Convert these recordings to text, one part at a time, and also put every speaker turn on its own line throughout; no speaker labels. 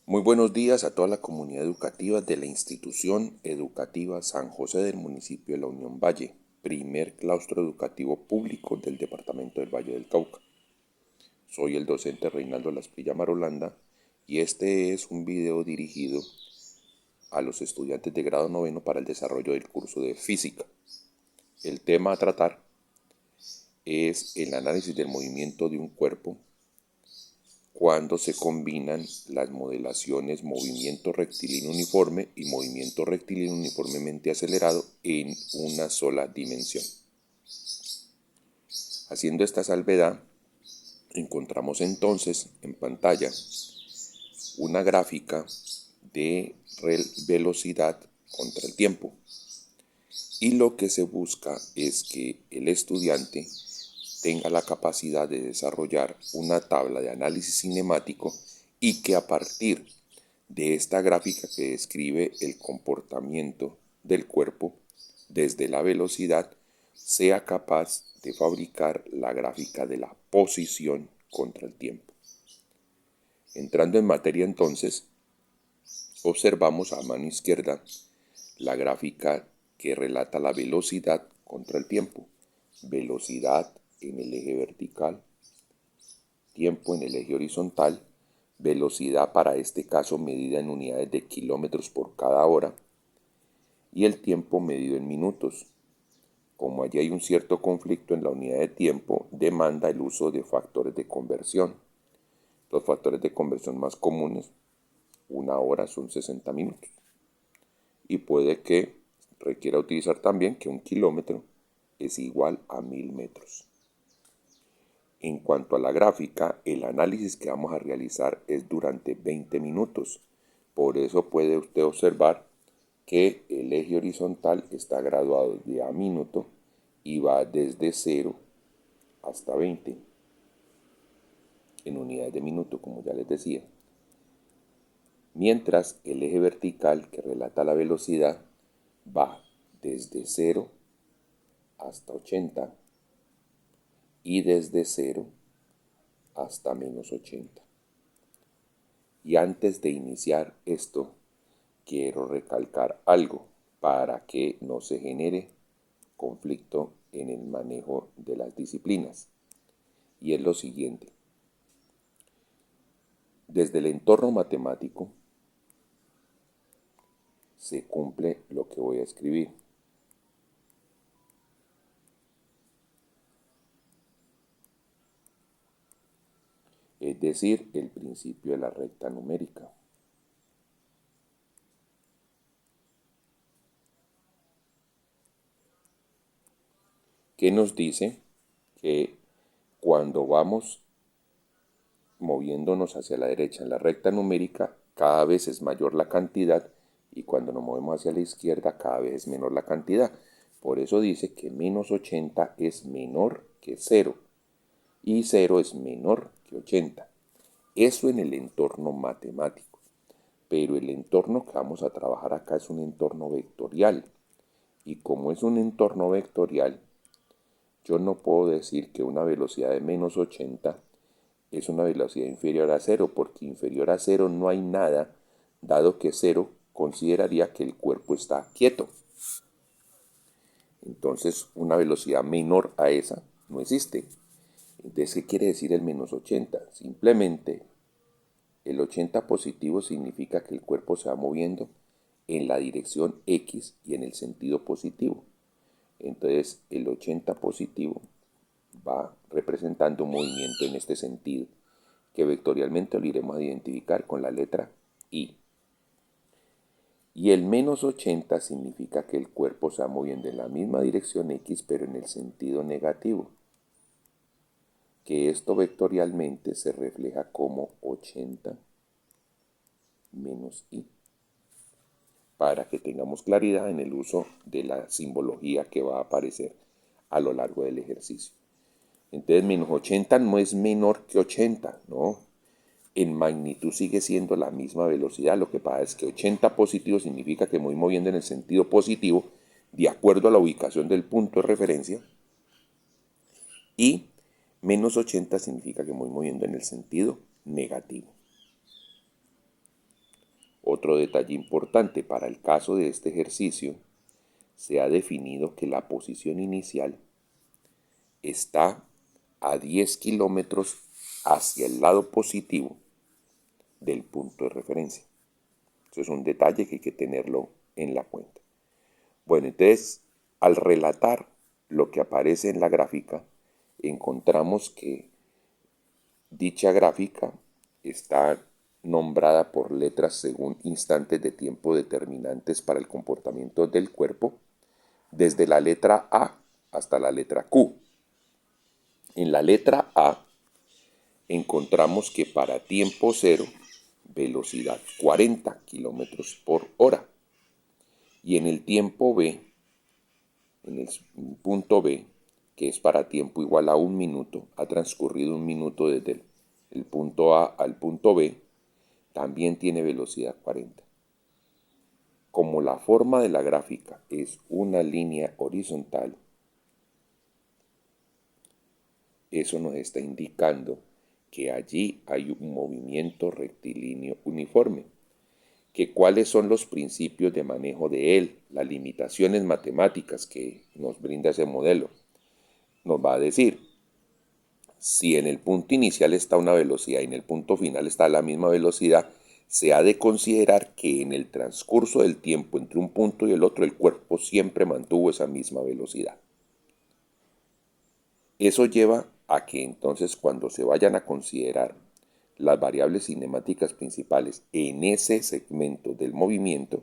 Muy buenos días a toda la comunidad educativa de la Institución Educativa San José del municipio de La Unión Valle, primer claustro educativo público del departamento del Valle del Cauca. Soy el docente Reinaldo Lasprilla Marolanda y este es un video dirigido a los estudiantes de grado noveno para el desarrollo del curso de física. El tema a tratar es el análisis del movimiento de un cuerpo cuando se combinan las modelaciones movimiento rectilíneo uniforme y movimiento rectilíneo uniformemente acelerado en una sola dimensión. Haciendo esta salvedad, encontramos entonces en pantalla una gráfica de velocidad contra el tiempo. Y lo que se busca es que el estudiante tenga la capacidad de desarrollar una tabla de análisis cinemático y que a partir de esta gráfica que describe el comportamiento del cuerpo desde la velocidad sea capaz de fabricar la gráfica de la posición contra el tiempo. Entrando en materia entonces, observamos a mano izquierda la gráfica que relata la velocidad contra el tiempo. Velocidad en el eje vertical, tiempo en el eje horizontal, velocidad para este caso medida en unidades de kilómetros por cada hora y el tiempo medido en minutos. Como allí hay un cierto conflicto en la unidad de tiempo, demanda el uso de factores de conversión. Los factores de conversión más comunes, una hora son 60 minutos. Y puede que requiera utilizar también que un kilómetro es igual a 1000 metros. En cuanto a la gráfica, el análisis que vamos a realizar es durante 20 minutos. Por eso puede usted observar que el eje horizontal está graduado de a minuto y va desde 0 hasta 20 en unidades de minuto, como ya les decía. Mientras el eje vertical que relata la velocidad va desde 0 hasta 80 y desde 0 hasta menos 80. Y antes de iniciar esto, quiero recalcar algo para que no se genere conflicto en el manejo de las disciplinas. Y es lo siguiente. Desde el entorno matemático se cumple lo que voy a escribir. Es decir, el principio de la recta numérica. Que nos dice que cuando vamos moviéndonos hacia la derecha en la recta numérica, cada vez es mayor la cantidad y cuando nos movemos hacia la izquierda, cada vez es menor la cantidad. Por eso dice que menos 80 es menor que 0 y 0 es menor que 80. Eso en el entorno matemático. Pero el entorno que vamos a trabajar acá es un entorno vectorial. Y como es un entorno vectorial, yo no puedo decir que una velocidad de menos 80 es una velocidad inferior a 0, porque inferior a 0 no hay nada, dado que 0 consideraría que el cuerpo está quieto. Entonces, una velocidad menor a esa no existe. Entonces, ¿qué quiere decir el menos 80? Simplemente, el 80 positivo significa que el cuerpo se va moviendo en la dirección X y en el sentido positivo. Entonces, el 80 positivo va representando un movimiento en este sentido, que vectorialmente lo iremos a identificar con la letra I. Y el menos 80 significa que el cuerpo se va moviendo en la misma dirección X, pero en el sentido negativo, que esto vectorialmente se refleja como 80 menos I, para que tengamos claridad en el uso de la simbología que va a aparecer a lo largo del ejercicio. Entonces, menos 80 no es menor que 80, ¿no? En magnitud sigue siendo la misma velocidad. Lo que pasa es que 80 positivo significa que me voy moviendo en el sentido positivo de acuerdo a la ubicación del punto de referencia. Y menos 80 significa que me voy moviendo en el sentido negativo. Otro detalle importante: para el caso de este ejercicio, se ha definido que la posición inicial está a 10 kilómetros hacia el lado positivo del punto de referencia. Eso es un detalle que hay que tenerlo en la cuenta. Bueno, entonces, al relatar lo que aparece en la gráfica, encontramos que dicha gráfica está nombrada por letras según instantes de tiempo determinantes para el comportamiento del cuerpo, desde la letra A hasta la letra Q. En la letra A encontramos que para tiempo cero, velocidad 40 kilómetros por hora. Y en el tiempo B, en el punto B, que es para tiempo igual a 1 minuto, ha transcurrido 1 minuto desde el punto A al punto B, también tiene velocidad 40. Como la forma de la gráfica es una línea horizontal, eso nos está indicando que allí hay un movimiento rectilíneo uniforme. Que cuáles son los principios de manejo de él, las limitaciones matemáticas que nos brinda ese modelo. Nos va a decir, si en el punto inicial está una velocidad y en el punto final está la misma velocidad, se ha de considerar que en el transcurso del tiempo entre un punto y el otro, el cuerpo siempre mantuvo esa misma velocidad. Eso lleva a que entonces, cuando se vayan a considerar las variables cinemáticas principales en ese segmento del movimiento,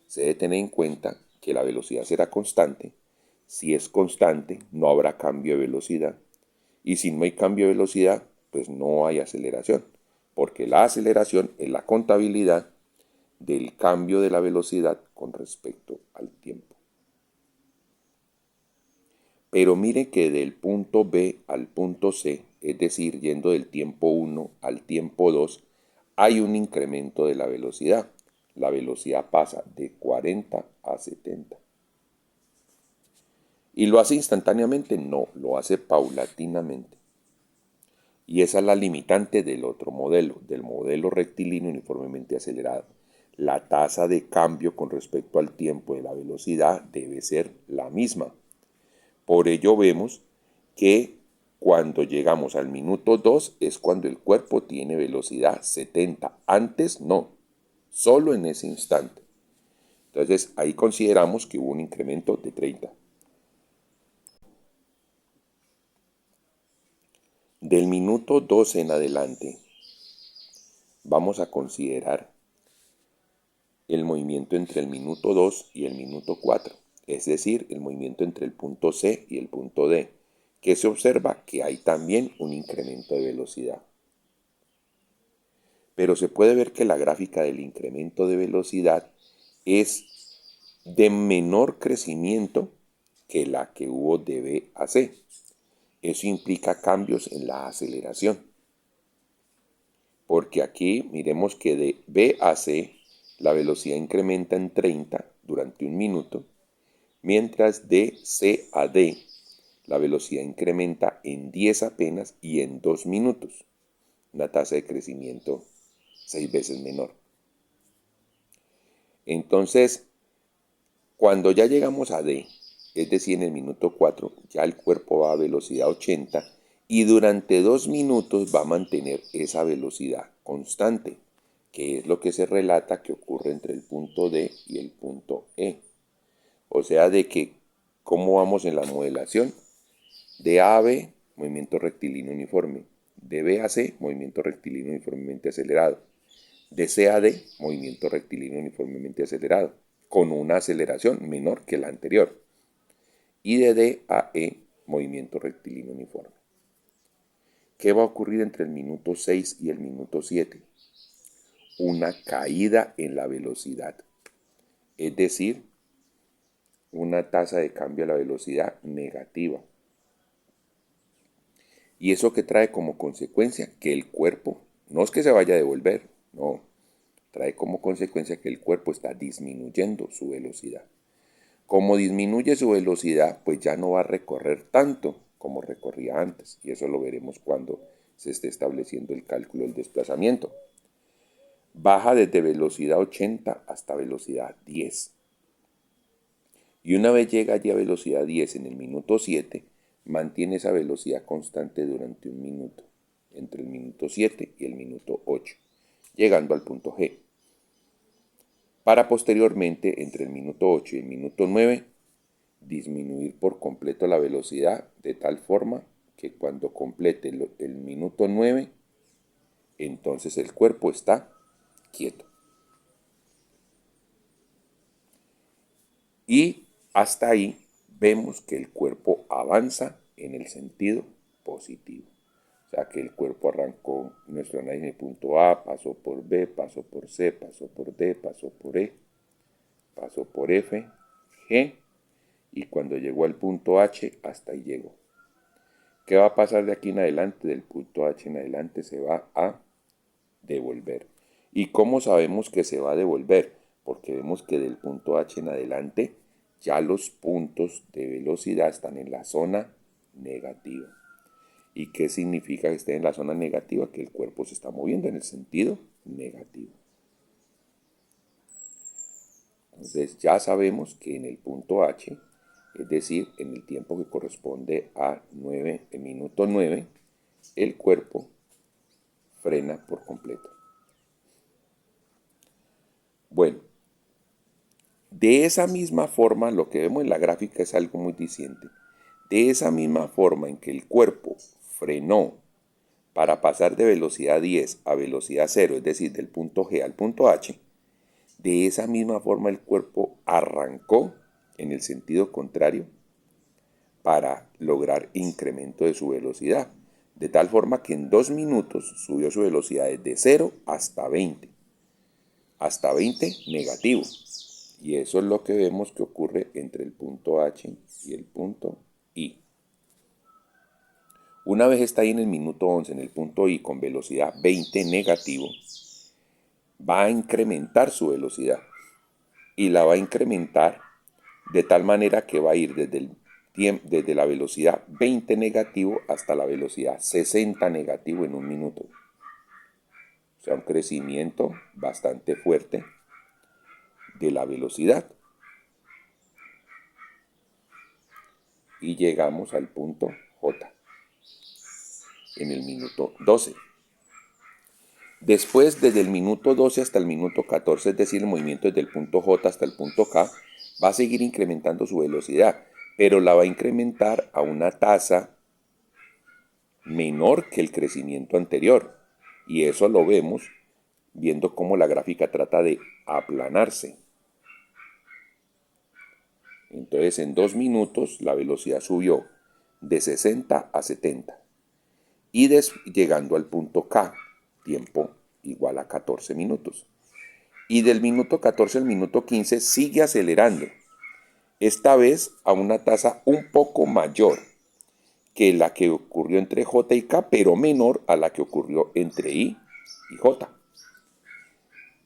se debe tener en cuenta que la velocidad será constante. Si es constante, no habrá cambio de velocidad. Y si no hay cambio de velocidad, pues no hay aceleración, porque la aceleración es la contabilidad del cambio de la velocidad con respecto al tiempo. Pero mire que del punto B al punto C, es decir, yendo del tiempo 1 al tiempo 2, hay un incremento de la velocidad. La velocidad pasa de 40 a 70. ¿Y lo hace instantáneamente? No, lo hace paulatinamente. Y esa es la limitante del otro modelo, del modelo rectilíneo uniformemente acelerado. La tasa de cambio con respecto al tiempo de la velocidad debe ser la misma. Por ello vemos que cuando llegamos al minuto 2 es cuando el cuerpo tiene velocidad 70. Antes no, solo en ese instante. Entonces ahí consideramos que hubo un incremento de 30. Del minuto 2 en adelante vamos a considerar el movimiento entre el minuto 2 y el minuto 4, es decir, el movimiento entre el punto C y el punto D, que se observa que hay también un incremento de velocidad. Pero se puede ver que la gráfica del incremento de velocidad es de menor crecimiento que la que hubo de B a C. Eso implica cambios en la aceleración. Porque aquí miremos que de B a C la velocidad incrementa en 30 durante 1 minuto, mientras de C a D la velocidad incrementa en 10 apenas y en 2 minutos, una tasa de crecimiento 6 veces menor. Entonces, cuando ya llegamos a D, es decir, en el minuto 4, ya el cuerpo va a velocidad 80 y durante 2 minutos va a mantener esa velocidad constante, que es lo que se relata que ocurre entre el punto D y el punto E. O sea, de que, ¿cómo vamos en la modelación? De A a B, movimiento rectilíneo uniforme. De B a C, movimiento rectilíneo uniformemente acelerado. De C a D, movimiento rectilíneo uniformemente acelerado, con una aceleración menor que la anterior. Y de D a E, movimiento rectilíneo uniforme. ¿Qué va a ocurrir entre el minuto 6 y el minuto 7? Una caída en la velocidad, es decir, una tasa de cambio a la velocidad negativa. ¿Y eso que trae como consecuencia? Que el cuerpo, no es que se vaya a devolver, no, trae como consecuencia que el cuerpo está disminuyendo su velocidad. Como disminuye su velocidad, pues ya no va a recorrer tanto como recorría antes, y eso lo veremos cuando se esté estableciendo el cálculo del desplazamiento. baja desde velocidad 80 hasta velocidad 10. Y una vez llega allí a velocidad 10 en el minuto 7, mantiene esa velocidad constante durante un minuto, entre el minuto 7 y el minuto 8, llegando al punto G, para posteriormente, entre el minuto 8 y el minuto 9, disminuir por completo la velocidad de tal forma que cuando complete el minuto 9, entonces el cuerpo está quieto. Y hasta ahí vemos que el cuerpo avanza en el sentido positivo. O sea que el cuerpo arrancó nuestro análisis en el punto A, pasó por B, pasó por C, pasó por D, pasó por E, pasó por F, G, y cuando llegó al punto H, hasta ahí llegó. ¿Qué va a pasar de aquí en adelante? Del punto H en adelante se va a devolver. ¿Y cómo sabemos que se va a devolver? Porque vemos que del punto H en adelante ya los puntos de velocidad están en la zona negativa. ¿Y qué significa que esté en la zona negativa? Que el cuerpo se está moviendo en el sentido negativo. Entonces ya sabemos que en el punto H, es decir, en el tiempo que corresponde a el minuto 9, el cuerpo frena por completo. Bueno, de esa misma forma, lo que vemos en la gráfica es algo muy diciente. De esa misma forma en que el cuerpo frenó para pasar de velocidad 10 a velocidad 0, es decir, del punto G al punto H, de esa misma forma el cuerpo arrancó en el sentido contrario para lograr incremento de su velocidad, de tal forma que en 2 minutos subió su velocidad desde 0 hasta 20 negativo. Y eso es lo que vemos que ocurre entre el punto H y el punto I. Una vez está ahí en el minuto 11, en el punto I, con velocidad 20 negativo, va a incrementar su velocidad. Y la va a incrementar de tal manera que va a ir desde la velocidad 20 negativo hasta la velocidad 60 negativo en un minuto. O sea, un crecimiento bastante fuerte de la velocidad. Y llegamos al punto J en el minuto 12. Después, desde el minuto 12 hasta el minuto 14, es decir, el movimiento desde el punto J hasta el punto K, va a seguir incrementando su velocidad, pero la va a incrementar a una tasa menor que el crecimiento anterior. Y eso lo vemos viendo cómo la gráfica trata de aplanarse. Entonces, en 2 minutos la velocidad subió de 60 a 70. Y llegando al punto K, tiempo igual a 14 minutos. Y del minuto 14 al minuto 15 sigue acelerando, esta vez a una tasa un poco mayor que la que ocurrió entre J y K, pero menor a la que ocurrió entre I y J.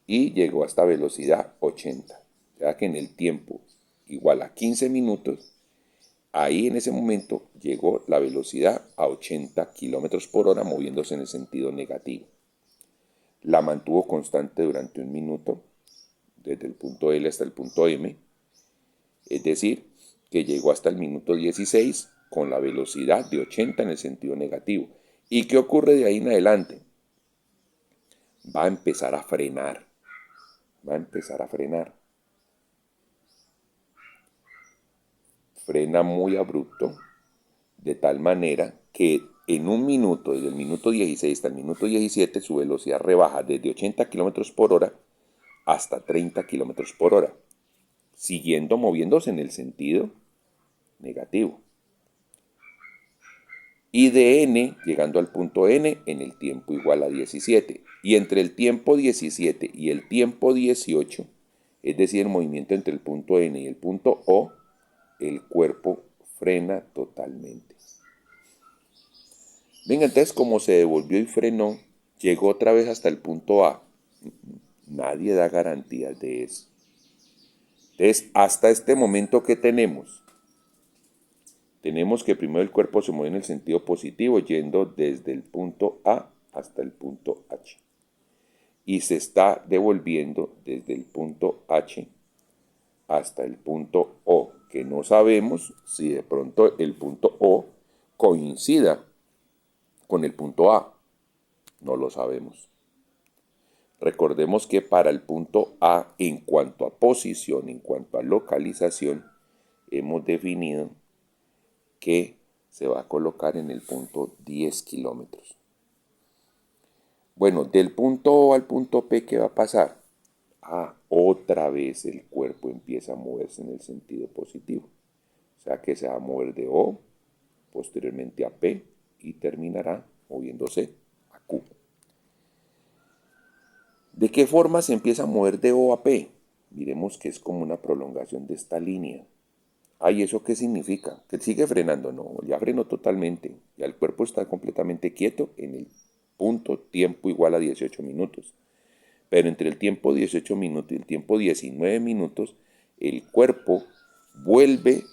Y llegó hasta velocidad 80, ya que en el tiempo igual a 15 minutos, ahí en ese momento llegó la velocidad a 80 kilómetros por hora moviéndose en el sentido negativo. La mantuvo constante durante un minuto, desde el punto L hasta el punto M, es decir, que llegó hasta el minuto 16 con la velocidad de 80 en el sentido negativo. ¿Y qué ocurre de ahí en adelante? Va a empezar a frenar, frena muy abrupto, de tal manera que en un minuto, desde el minuto 16 hasta el minuto 17, su velocidad rebaja desde 80 kilómetros por hora hasta 30 kilómetros por hora, siguiendo moviéndose en el sentido negativo. Y de n, llegando al punto n, en el tiempo igual a 17. Y entre el tiempo 17 y el tiempo 18, es decir, el movimiento entre el punto n y el punto O, el cuerpo frena totalmente. Venga, entonces como se devolvió y frenó, llegó otra vez hasta el punto A. Nadie da garantías de eso. Entonces, hasta este momento, ¿qué tenemos? Tenemos que primero el cuerpo se mueve en el sentido positivo, yendo desde el punto A hasta el punto H. y se está devolviendo desde el punto H hasta el punto O, que no sabemos si de pronto el punto O coincida con el punto A, no lo sabemos. Recordemos que para el punto A, en cuanto a posición, en cuanto a localización, hemos definido que se va a colocar en el punto 10 kilómetros. Bueno, del punto O al punto P, ¿qué va a pasar? Otra vez el cuerpo empieza a moverse en el sentido positivo. O sea que se va a mover de O, posteriormente a P y terminará moviéndose a Q. ¿De qué forma se empieza a mover de O a P? Miremos que es como una prolongación de esta línea. ¿Y eso qué significa? ¿Que sigue frenando? No, ya frenó totalmente. Ya el cuerpo está completamente quieto en el punto tiempo igual a 18 minutos. Pero entre el tiempo 18 minutos y el tiempo 19 minutos, el cuerpo vuelve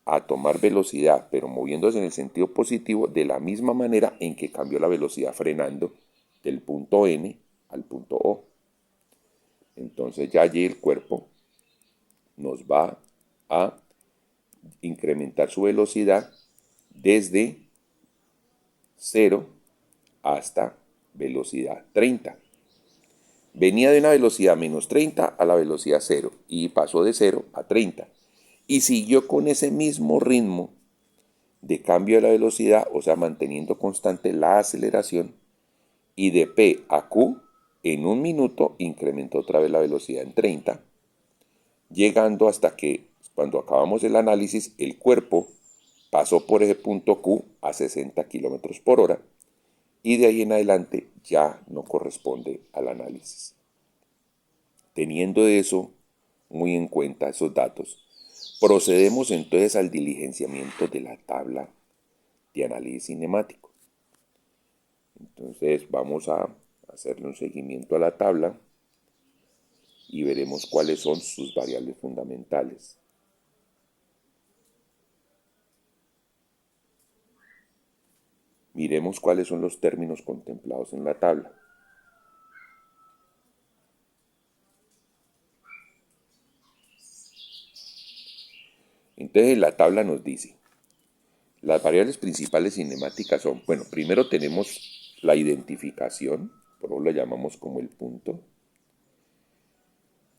a tomar velocidad, pero moviéndose en el sentido positivo de la misma manera en que cambió la velocidad frenando del punto N al punto O. Entonces ya allí el cuerpo nos va a incrementar su velocidad desde 0 hasta velocidad 30. Venía de una velocidad menos 30 a la velocidad 0 y pasó de 0 a 30. Y siguió con ese mismo ritmo de cambio de la velocidad, o sea, manteniendo constante la aceleración, y de P a Q, en un minuto incrementó otra vez la velocidad en 30, llegando hasta que, cuando acabamos el análisis, el cuerpo pasó por ese punto Q a 60 kilómetros por hora, y de ahí en adelante ya no corresponde al análisis. Teniendo eso muy en cuenta, esos datos, procedemos entonces al diligenciamiento de la tabla de análisis cinemático. Entonces vamos a hacerle un seguimiento a la tabla y veremos cuáles son sus variables fundamentales. Miremos cuáles son los términos contemplados en la tabla. Entonces la tabla nos dice, las variables principales cinemáticas son, bueno, primero tenemos la identificación, por eso lo llamamos como el punto.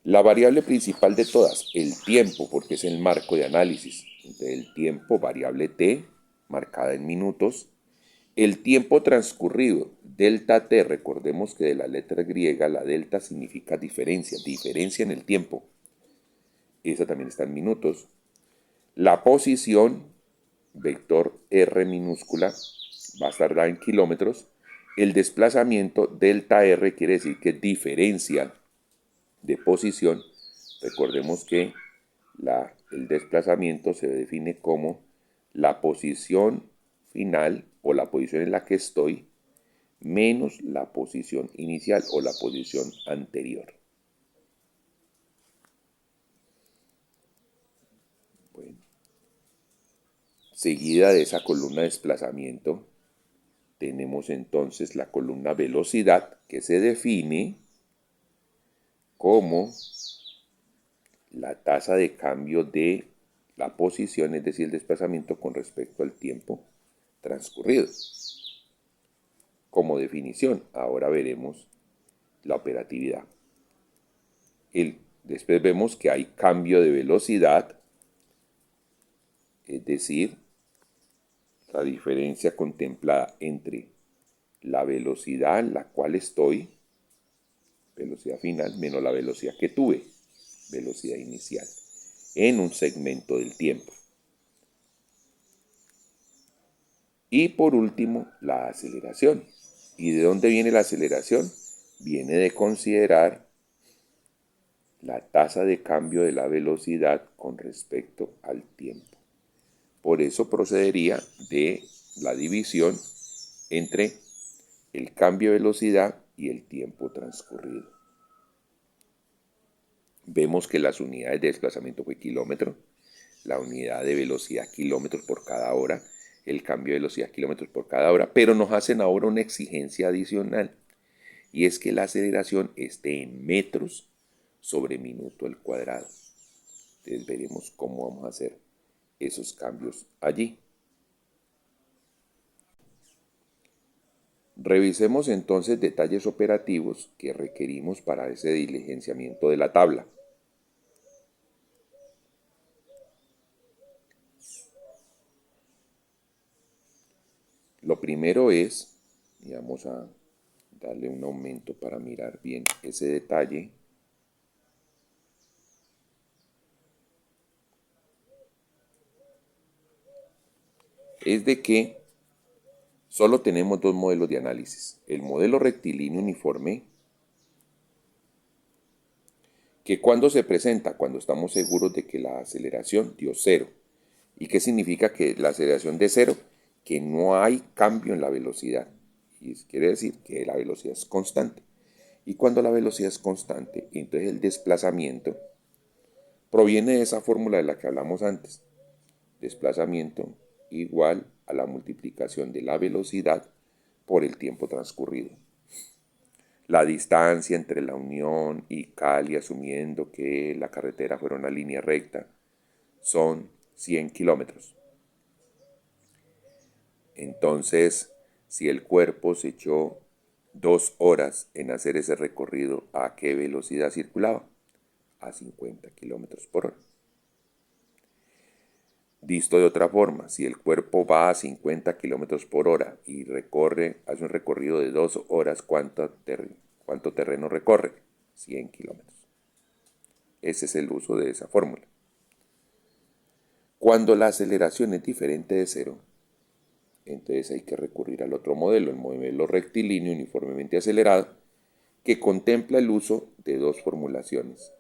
La variable principal de todas, el tiempo, porque es el marco de análisis. Entonces el tiempo, variable t, marcada en minutos. El tiempo transcurrido, delta t, recordemos que de la letra griega la delta significa diferencia, diferencia en el tiempo. Esa también está en minutos. La posición, vector r minúscula, va a estar dada en kilómetros. El desplazamiento, delta r, quiere decir que diferencia de posición. Recordemos que el desplazamiento se define como la posición final o la posición en la que estoy menos la posición inicial o la posición anterior. Bueno, seguida de esa columna de desplazamiento tenemos entonces la columna velocidad, que se define como la tasa de cambio de la posición, es decir, el desplazamiento con respecto al tiempo transcurrido. Como definición, ahora veremos la operatividad. Después vemos que hay cambio de velocidad, es decir, la diferencia contemplada entre la velocidad en la cual estoy, velocidad final, menos la velocidad que tuve, velocidad inicial, en un segmento del tiempo. Y por último, la aceleración. ¿Y de dónde viene la aceleración? Viene de considerar la tasa de cambio de la velocidad con respecto al tiempo. Por eso procedería de la división entre el cambio de velocidad y el tiempo transcurrido. Vemos que las unidades de desplazamiento fue kilómetro, la unidad de velocidad kilómetros por cada hora, el cambio de velocidad kilómetros por cada hora, pero nos hacen ahora una exigencia adicional, y es que la aceleración esté en metros sobre minuto al cuadrado. Entonces veremos cómo vamos a hacer esos cambios allí. Revisemos entonces detalles operativos que requerimos para ese diligenciamiento de la tabla. Lo primero es, y vamos a darle un aumento para mirar bien ese detalle, es de que solo tenemos dos modelos de análisis. El modelo rectilíneo uniforme, que cuando se presenta, cuando estamos seguros de que la aceleración dio cero. ¿Y qué significa que la aceleración de cero? Que no hay cambio en la velocidad. Y quiere decir que la velocidad es constante. Y cuando la velocidad es constante, entonces el desplazamiento proviene de esa fórmula de la que hablamos antes. Desplazamiento igual a la multiplicación de la velocidad por el tiempo transcurrido. La distancia entre la Unión y Cali, asumiendo que la carretera fuera una línea recta, son 100 kilómetros. Entonces, si el cuerpo se echó 2 horas en hacer ese recorrido, ¿a qué velocidad circulaba? A 50 kilómetros por hora. Visto de otra forma, si el cuerpo va a 50 kilómetros por hora y hace un recorrido de 2 horas, ¿cuánto terreno recorre? 100 kilómetros. Ese es el uso de esa fórmula. Cuando la aceleración es diferente de cero, entonces hay que recurrir al otro modelo, el modelo rectilíneo uniformemente acelerado, que contempla el uso de dos formulaciones.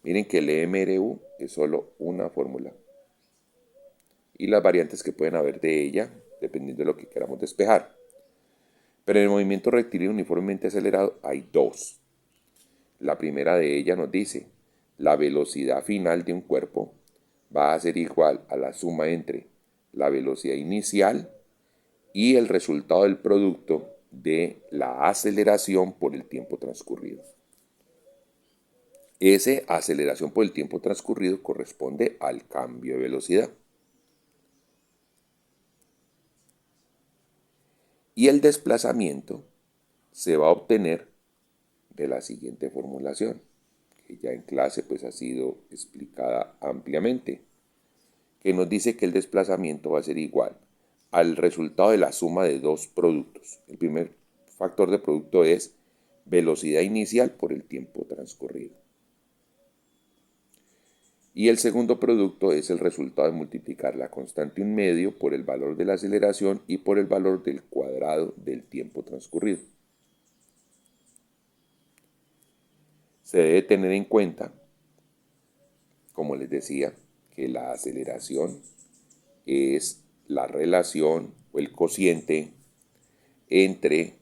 Miren que el MRU es solo una fórmula. Y las variantes que pueden haber de ella, dependiendo de lo que queramos despejar. Pero en el movimiento rectilíneo uniformemente acelerado hay dos. La primera de ellas nos dice, la velocidad final de un cuerpo va a ser igual a la suma entre la velocidad inicial y el resultado del producto de la aceleración por el tiempo transcurrido. Esa aceleración por el tiempo transcurrido corresponde al cambio de velocidad. Y el desplazamiento se va a obtener de la siguiente formulación, que ya en clase pues ha sido explicada ampliamente, que nos dice que el desplazamiento va a ser igual al resultado de la suma de dos productos. El primer factor de producto es velocidad inicial por el tiempo transcurrido. Y el segundo producto es el resultado de multiplicar la constante 1/2 por el valor de la aceleración y por el valor del cuadrado del tiempo transcurrido. Se debe tener en cuenta, como les decía, que la aceleración es la relación o el cociente entre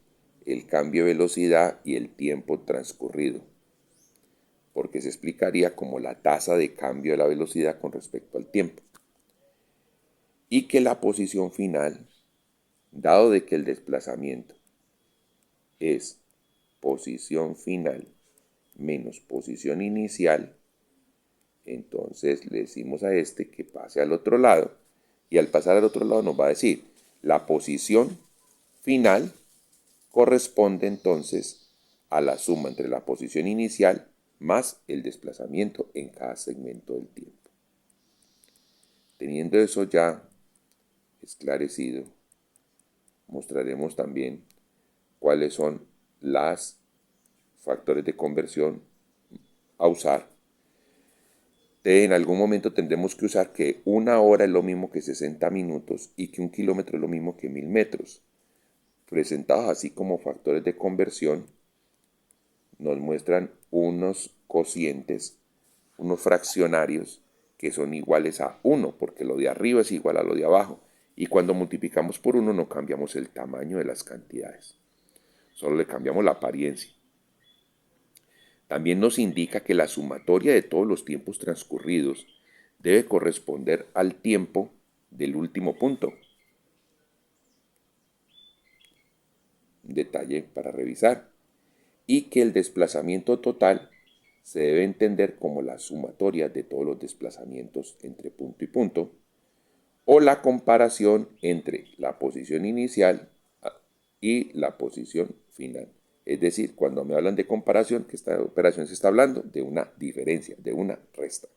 el cambio de velocidad y el tiempo transcurrido, porque se explicaría como la tasa de cambio de la velocidad con respecto al tiempo. Y que la posición final, dado de que el desplazamiento es posición final menos posición inicial, entonces le decimos a este que pase al otro lado, y al pasar al otro lado nos va a decir la posición final corresponde entonces a la suma entre la posición inicial más el desplazamiento en cada segmento del tiempo. Teniendo eso ya esclarecido, mostraremos también cuáles son los factores de conversión a usar. En algún momento tendremos que usar que 1 hora es lo mismo que 60 minutos y que 1 kilómetro es lo mismo que 1000 metros. Presentados así como factores de conversión, nos muestran unos cocientes, unos fraccionarios que son iguales a 1, porque lo de arriba es igual a lo de abajo. Y cuando multiplicamos por 1 no cambiamos el tamaño de las cantidades, solo le cambiamos la apariencia. También nos indica que la sumatoria de todos los tiempos transcurridos debe corresponder al tiempo del último punto. Un detalle para revisar. y que el desplazamiento total se debe entender como la sumatoria de todos los desplazamientos entre punto y punto, o la comparación entre la posición inicial y la posición final. Es decir, cuando me hablan de comparación, que esta operación se está hablando de una diferencia, de una resta.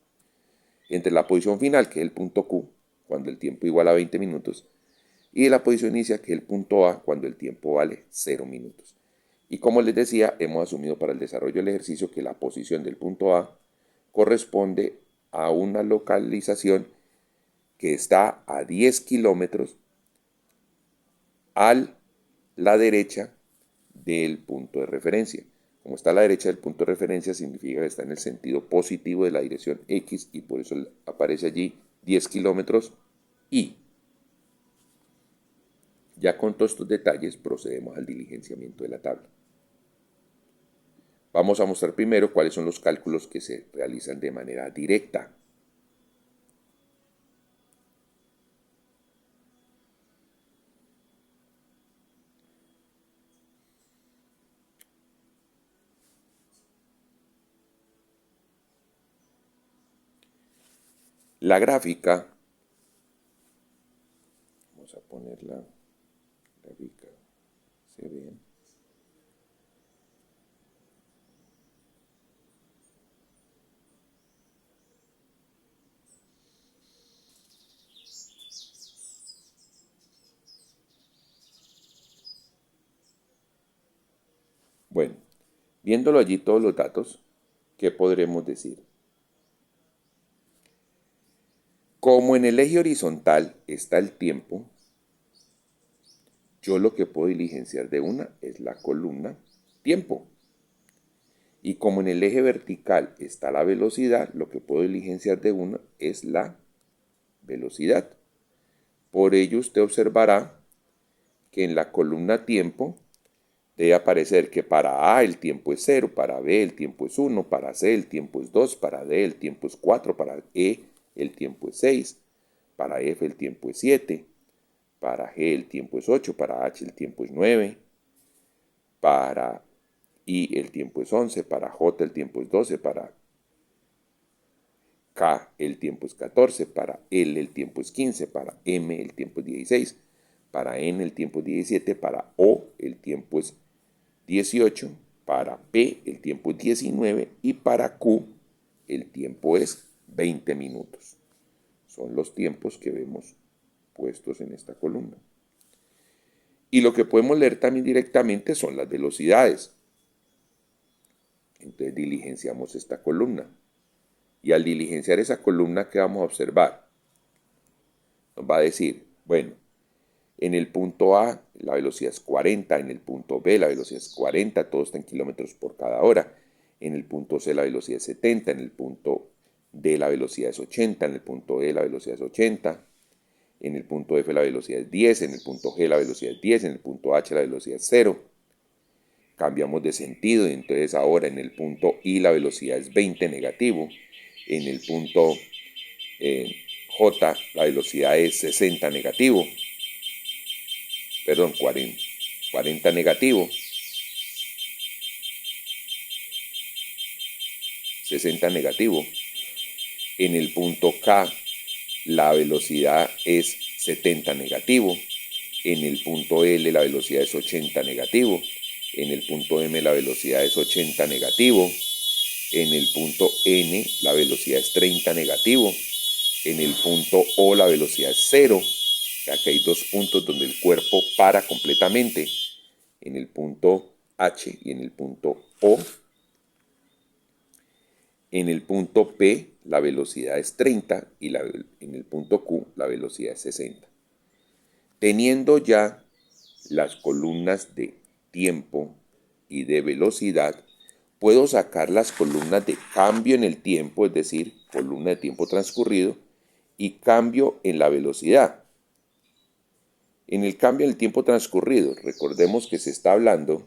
Entre la posición final, que es el punto Q, cuando el tiempo iguala a 20 minutos, y la posición inicial, que es el punto A, cuando el tiempo vale 0 minutos. Y como les decía, hemos asumido para el desarrollo del ejercicio que la posición del punto A corresponde a una localización que está a 10 kilómetros a la derecha del punto de referencia. Como está a la derecha del punto de referencia, significa que está en el sentido positivo de la dirección X y por eso aparece allí 10 kilómetros y. Ya con todos estos detalles procedemos al diligenciamiento de la tabla. Vamos a mostrar primero cuáles son los cálculos que se realizan de manera directa. La gráfica, vamos a poner la gráfica, se ve. Bueno, viéndolo allí todos los datos, ¿qué podremos decir? Como en el eje horizontal está el tiempo, yo lo que puedo diligenciar de una es la columna tiempo. Y como en el eje vertical está la velocidad, lo que puedo diligenciar de una es la velocidad. Por ello usted observará que en la columna tiempo debe aparecer que para A el tiempo es 0, para B el tiempo es 1, para C el tiempo es 2, para D el tiempo es 4, para E el tiempo es 6, para F el tiempo es 7, para G el tiempo es 8, para H el tiempo es 9, para I el tiempo es 11, para J el tiempo es 12, para K el tiempo es 14, para L el tiempo es 15, para M el tiempo es 16, para N el tiempo es 17, para O el tiempo es 18, para P el tiempo es 19 y para Q el tiempo es 20 minutos. Son los tiempos que vemos puestos en esta columna. Y lo que podemos leer también directamente son las velocidades. Entonces diligenciamos esta columna. Y al diligenciar esa columna, ¿qué vamos a observar? Nos va a decir, bueno, en el punto A la velocidad es 40, en el punto B la velocidad es 40, todo está en kilómetros por cada hora. En el punto C la velocidad es 70, en el punto D la velocidad es 80, en el punto E la velocidad es 80, en el punto F la velocidad es 10, en el punto G la velocidad es 10, en el punto H la velocidad es 0. Cambiamos de sentido y entonces ahora en el punto I la velocidad es 20 negativo, en el punto J la velocidad es 60 negativo, perdón, 40 negativo, 60 negativo. En el punto K la velocidad es 70 negativo. En el punto L la velocidad es 80 negativo. En el punto M la velocidad es 80 negativo. En el punto N la velocidad es 30 negativo. En el punto O la velocidad es 0. Aquí hay dos puntos donde el cuerpo para completamente. En el punto H y en el punto O. En el punto P la velocidad es 30 y en el punto Q la velocidad es 60. Teniendo ya las columnas de tiempo y de velocidad, puedo sacar las columnas de cambio en el tiempo, es decir, columna de tiempo transcurrido, y cambio en la velocidad. En el cambio en el tiempo transcurrido, recordemos que se está hablando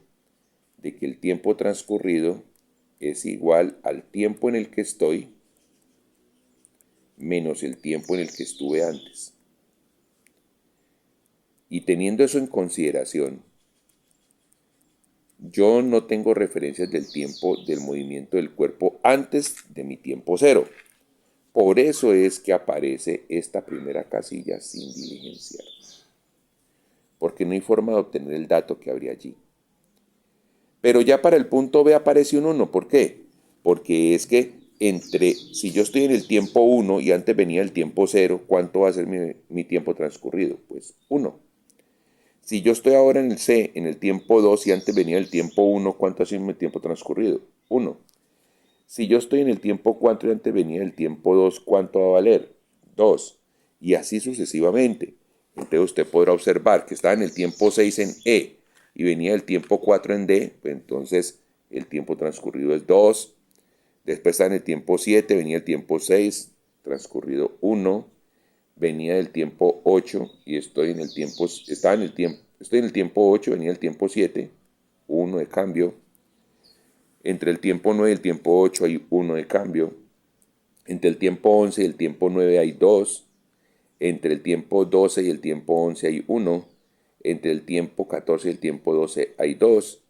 de que el tiempo transcurrido es igual al tiempo en el que estoy menos el tiempo en el que estuve antes. Y teniendo eso en consideración, yo no tengo referencias del tiempo del movimiento del cuerpo antes de mi tiempo cero. Por eso es que aparece esta primera casilla sin diligenciar, porque no hay forma de obtener el dato que habría allí. Pero ya para el punto B aparece un 1. ¿Por qué? Porque es que si yo estoy en el tiempo 1 y antes venía el tiempo 0, ¿cuánto va a ser mi tiempo transcurrido? Pues 1. Si yo estoy ahora en el C, en el tiempo 2 y antes venía el tiempo 1, ¿cuánto ha sido mi tiempo transcurrido? 1. Si yo estoy en el tiempo 4 y antes venía el tiempo 2, ¿cuánto va a valer? 2. Y así sucesivamente. Entonces usted podrá observar que estaba en el tiempo 6 en E y venía el tiempo 4 en D, pues entonces el tiempo transcurrido es 2. Después está en el tiempo 7, venía el tiempo 6, transcurrido 1. Venía del tiempo 8 y estoy en el tiempo 8, venía el tiempo 7, 1 de cambio. Entre el tiempo 9 y el tiempo 8 hay 1 de cambio. Entre el tiempo 11 y el tiempo 9 hay 2. Entre el tiempo 12 y el tiempo 11 hay 1. Entre el tiempo 14 y el tiempo 12 hay 2.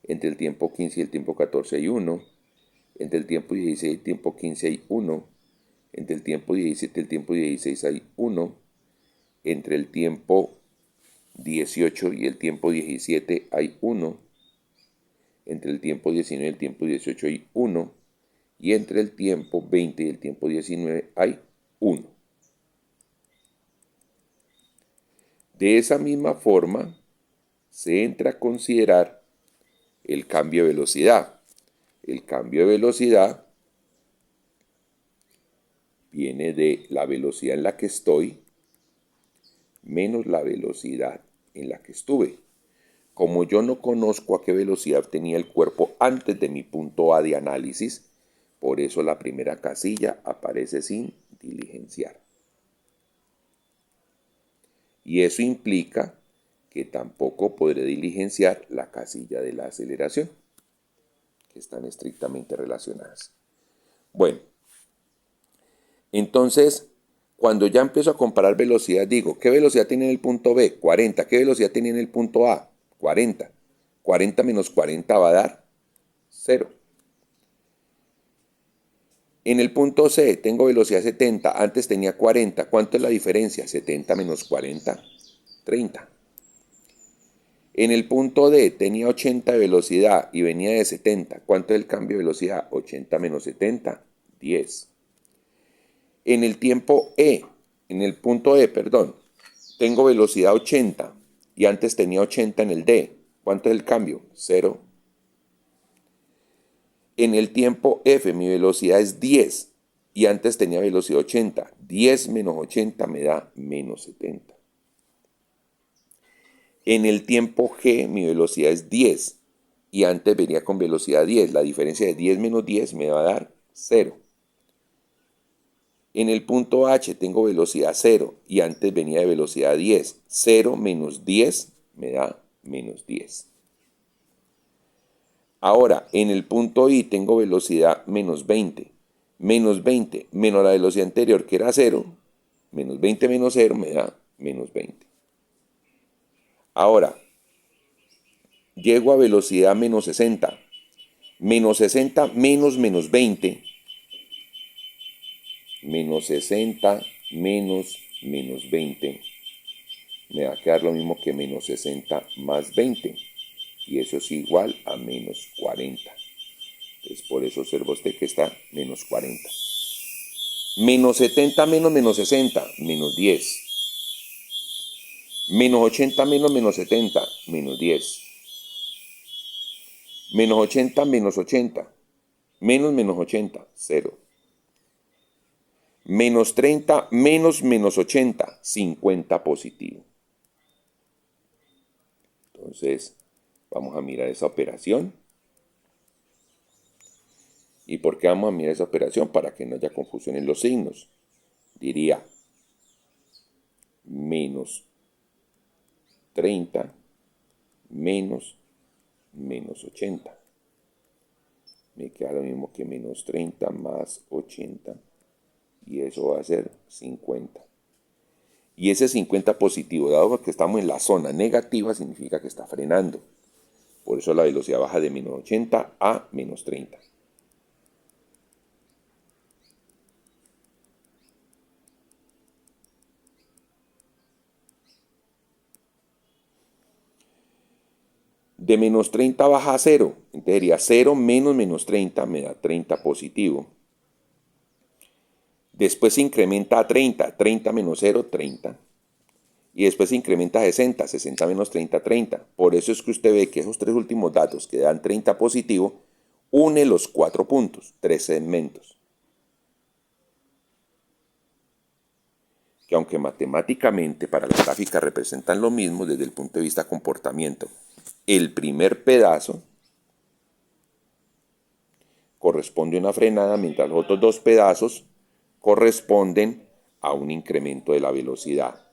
Entre el tiempo 15 y el tiempo 14 hay 1. Entre el tiempo 16 y el tiempo 15 hay 1. Entre el tiempo 17 y el tiempo 16 hay 1. Entre el tiempo 18 y el tiempo 17 hay 1. Entre el tiempo 19 y el tiempo 18 hay 1. Y entre el tiempo 20 y el tiempo 19 hay 1. De esa misma forma, se entra a considerar el cambio de velocidad. El cambio de velocidad viene de la velocidad en la que estoy menos la velocidad en la que estuve. Como yo no conozco a qué velocidad tenía el cuerpo antes de mi punto A de análisis, por eso la primera casilla aparece sin diligenciar. Y eso implica que tampoco podré diligenciar la casilla de la aceleración, que están estrictamente relacionadas. Bueno, entonces, cuando ya empiezo a comparar velocidad, digo, ¿qué velocidad tiene en el punto B? 40. ¿Qué velocidad tiene en el punto A? 40. 40 menos 40 va a dar 0. En el punto C tengo velocidad 70, antes tenía 40. ¿Cuánto es la diferencia? 70 menos 40, 30. En el punto D tenía 80 de velocidad y venía de 70. ¿Cuánto es el cambio de velocidad? 80 menos 70, 10. En el tiempo E, en el punto E, perdón, tengo velocidad 80 y antes tenía 80 en el D. ¿Cuánto es el cambio? 0. En el tiempo F mi velocidad es 10 y antes tenía velocidad 80. 10 menos 80 me da menos 70. En el tiempo G mi velocidad es 10 y antes venía con velocidad 10. La diferencia de 10 menos 10 me va a dar 0. En el punto H tengo velocidad 0 y antes venía de velocidad 10. 0 menos 10 me da menos 10. Ahora, en el punto I tengo velocidad menos 20. Menos 20 menos la velocidad anterior que era 0. Menos 20 menos 0 me da menos 20. Ahora, llego a velocidad menos 60. Menos 60 menos menos 20. Menos 60 menos menos 20. Me va a quedar lo mismo que menos 60 más 20. Y eso es igual a menos 40. Entonces por eso observa usted que está menos 40. Menos 70 menos menos 60, menos 10. Menos 80 menos menos 70, menos 10. Menos 80 menos 80. Menos menos 80, 0. Menos 30 menos menos 80, 50 positivo. Entonces, vamos a mirar esa operación. ¿Y por qué vamos a mirar esa operación? Para que no haya confusión en los signos. Diría menos 30 menos menos 80. Me queda lo mismo que menos 30 más 80. Y eso va a ser 50. Y ese 50 positivo, dado que estamos en la zona negativa, significa que está frenando. Por eso la velocidad baja de menos 80 a menos 30. De menos 30 baja a 0. Entonces sería 0 menos menos 30 me da 30 positivo. Después se incrementa a 30. 30 menos 0, 30. Y después se incrementa a 60. 60 menos 30, 30. Por eso es que usted ve que esos tres últimos datos que dan 30 positivo, une los 4 puntos, 3 segmentos. Que aunque matemáticamente para la gráfica representan lo mismo desde el punto de vista comportamiento, el primer pedazo corresponde a una frenada, mientras los otros dos pedazos corresponden a un incremento de la velocidad.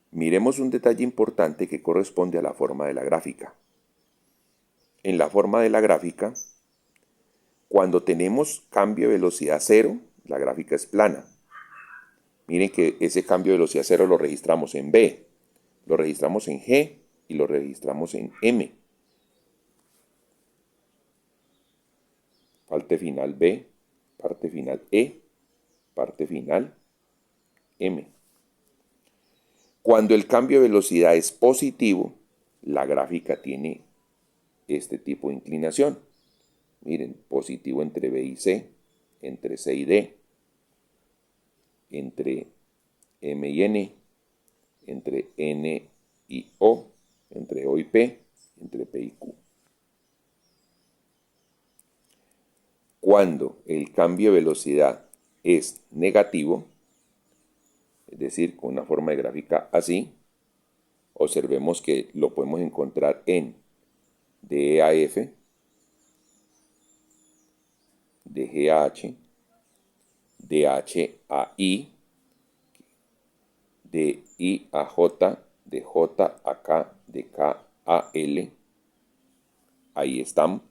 Miremos un detalle importante que corresponde a la forma de la gráfica. En la forma de la gráfica, cuando tenemos cambio de velocidad 0, la gráfica es plana. Miren que ese cambio de velocidad 0 lo registramos en B, lo registramos en G y lo registramos en M. Parte final B, parte final E, parte final M. Cuando el cambio de velocidad es positivo, la gráfica tiene este tipo de inclinación. Miren, positivo entre B y C, entre C y D, entre M y N, entre N y O, entre O y P, entre P y Q. Cuando el cambio de velocidad es negativo, es decir, con una forma de gráfica así, observemos que lo podemos encontrar en de E a F, de G a H, de H a I, de I a J, de J a K, de K a L. Ahí están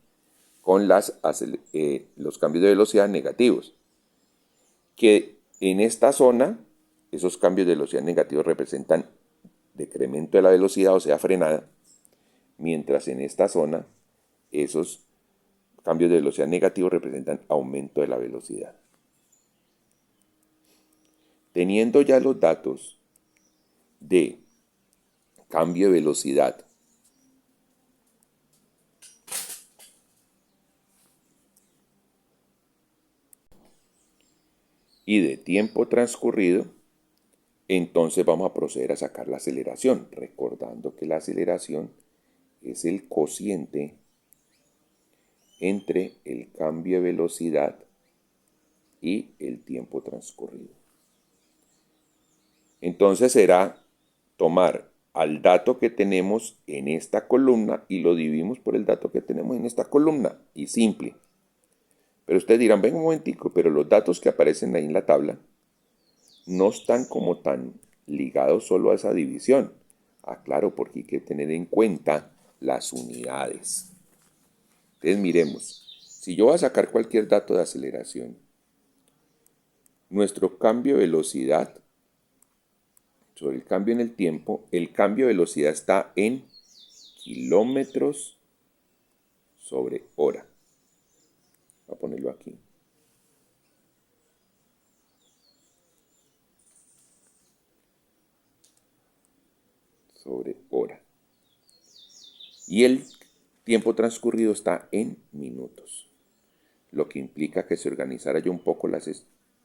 con los cambios de velocidad negativos. Que en esta zona, esos cambios de velocidad negativos representan decremento de la velocidad, o sea, frenada, mientras en esta zona, esos cambios de velocidad negativos representan aumento de la velocidad. Teniendo ya los datos de cambio de velocidad y de tiempo transcurrido, entonces vamos a proceder a sacar la aceleración, recordando que la aceleración es el cociente entre el cambio de velocidad y el tiempo transcurrido. Entonces será tomar al dato que tenemos en esta columna y lo dividimos por el dato que tenemos en esta columna, y simple. Pero ustedes dirán, ven un momentico, pero los datos que aparecen ahí en la tabla no están como tan ligados solo a esa división. Ah, claro, porque hay que tener en cuenta las unidades. Entonces miremos, si yo voy a sacar cualquier dato de aceleración, nuestro cambio de velocidad sobre el cambio en el tiempo, el cambio de velocidad está en kilómetros sobre hora. Voy a ponerlo aquí. Sobre hora. Y el tiempo transcurrido está en minutos. Lo que implica que si organizara yo un poco las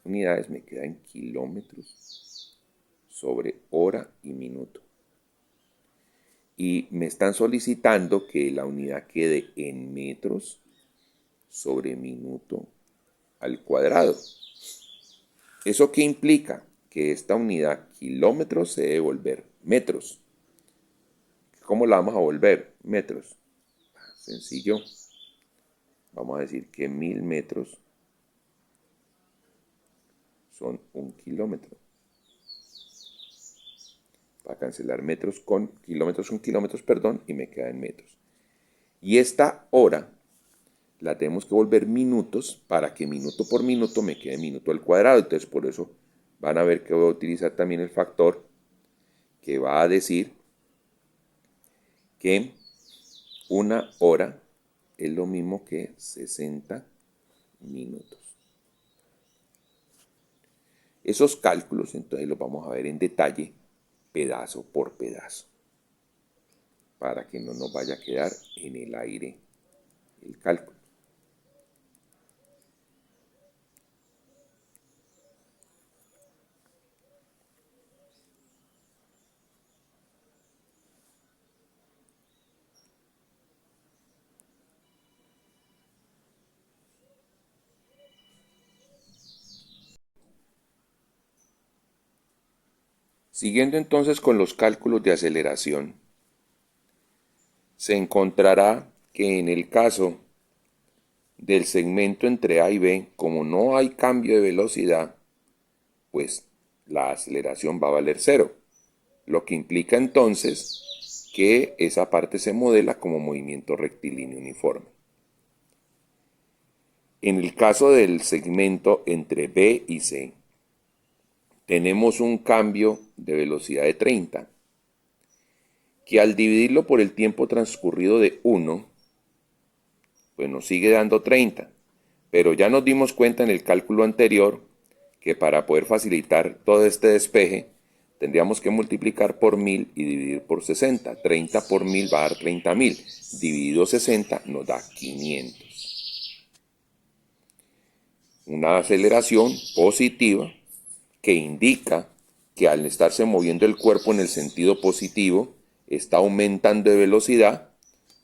unidades, me queda en kilómetros sobre hora y minuto. Y me están solicitando que la unidad quede en metros sobre minuto al cuadrado. ¿Eso qué implica? Que esta unidad kilómetros se debe volver metros. ¿Cómo la vamos a volver? Metros. Sencillo. Vamos a decir que 1000 metros son 1 kilómetro. Para cancelar metros con kilómetros, perdón, y me queda en metros. Y esta hora la tenemos que volver minutos para que minuto por minuto me quede minuto al cuadrado. Entonces por eso van a ver que voy a utilizar también el factor que va a decir que 1 hora es lo mismo que 60 minutos. Esos cálculos entonces los vamos a ver en detalle, pedazo por pedazo, para que no nos vaya a quedar en el aire el cálculo. Siguiendo entonces con los cálculos de aceleración, se encontrará que en el caso del segmento entre A y B, como no hay cambio de velocidad, pues la aceleración va a valer 0, lo que implica entonces que esa parte se modela como movimiento rectilíneo uniforme. En el caso del segmento entre B y C, tenemos un cambio de velocidad de 30, que al dividirlo por el tiempo transcurrido de 1, pues nos sigue dando 30. Pero ya nos dimos cuenta en el cálculo anterior que para poder facilitar todo este despeje, tendríamos que multiplicar por 1000 y dividir por 60. 30 por 1000 va a dar 30.000. Dividido 60 nos da 500. Una aceleración positiva que indica que al estarse moviendo el cuerpo en el sentido positivo, está aumentando de velocidad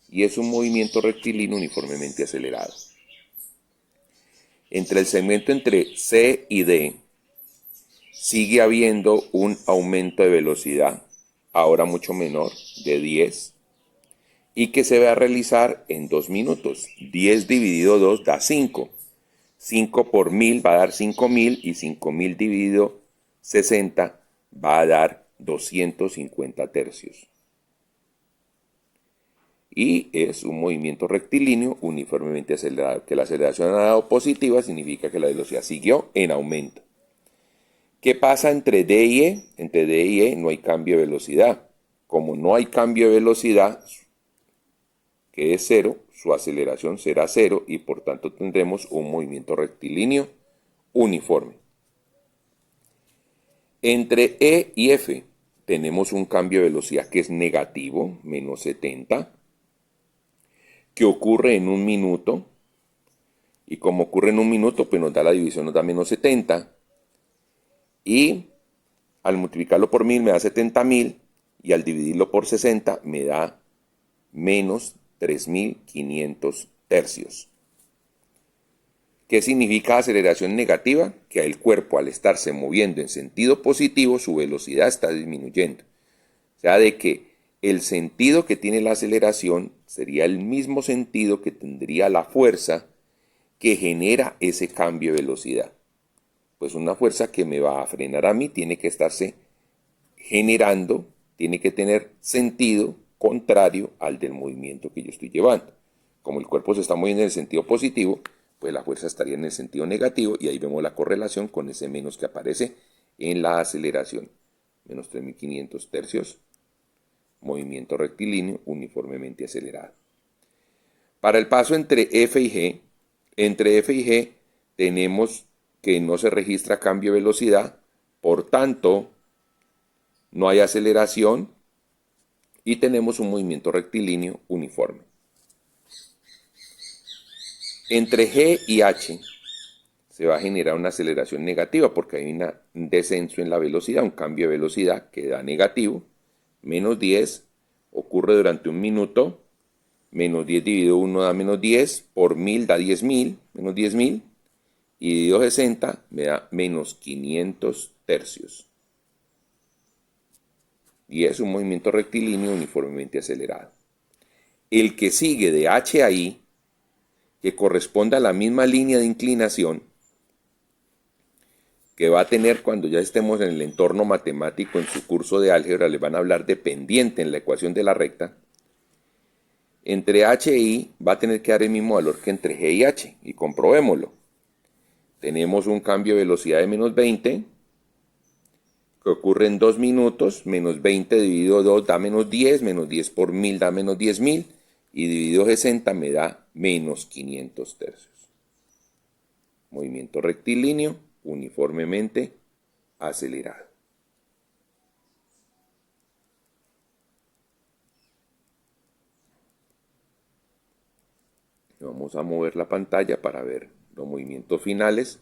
y es un movimiento rectilíneo uniformemente acelerado. Entre el segmento entre C y D, sigue habiendo un aumento de velocidad, ahora mucho menor, de 10, y que se va a realizar en 2 minutos. 10 dividido 2 da 5. 5 por 1000 va a dar 5000 y 5000 dividido 60 va a dar 250 tercios. Y es un movimiento rectilíneo uniformemente acelerado. Que la aceleración ha dado positiva significa que la velocidad siguió en aumento. ¿Qué pasa entre D y E? Entre D y E no hay cambio de velocidad. Como no hay cambio de velocidad, que es 0, su aceleración será 0 y por tanto tendremos un movimiento rectilíneo uniforme. Entre E y F tenemos un cambio de velocidad que es negativo, menos 70, que ocurre en 1 minuto, y como ocurre en 1 minuto, pues nos da la división, nos da menos 70, y al multiplicarlo por 1000 me da 70.000, y al dividirlo por 60 me da menos 3500 tercios. ¿Qué significa aceleración negativa? Que el cuerpo, al estarse moviendo en sentido positivo, su velocidad está disminuyendo. O sea, de que el sentido que tiene la aceleración sería el mismo sentido que tendría la fuerza que genera ese cambio de velocidad. Pues una fuerza que me va a frenar a mí tiene que estarse generando, tiene que tener sentido contrario al del movimiento que yo estoy llevando. Como el cuerpo se está moviendo en el sentido positivo, pues la fuerza estaría en el sentido negativo y ahí vemos la correlación con ese menos que aparece en la aceleración. Menos 3500 tercios, movimiento rectilíneo uniformemente acelerado. Para el paso entre F y G, entre F y G tenemos que no se registra cambio de velocidad, por tanto no hay aceleración y tenemos un movimiento rectilíneo uniforme. Entre G y H se va a generar una aceleración negativa porque hay un descenso en la velocidad, un cambio de velocidad que da negativo. Menos 10 ocurre durante 1 minuto. Menos 10 dividido 1 da menos 10. Por 1000 da 10.000, menos 10.000. Y dividido 60 me da menos 500 tercios. Y es un movimiento rectilíneo uniformemente acelerado. El que sigue de H a I, que corresponde a la misma línea de inclinación que va a tener cuando ya estemos en el entorno matemático, en su curso de álgebra les van a hablar de pendiente en la ecuación de la recta. Entre H e I va a tener que dar el mismo valor que entre G y H, y comprobémoslo. Tenemos un cambio de velocidad de menos 20, que ocurre en 2 minutos, menos 20 dividido 2 da menos 10, menos 10 por 1000 da menos 10.000, y dividido 60 me da menos 500 tercios. Movimiento rectilíneo uniformemente acelerado. Vamos a mover la pantalla para ver los movimientos finales.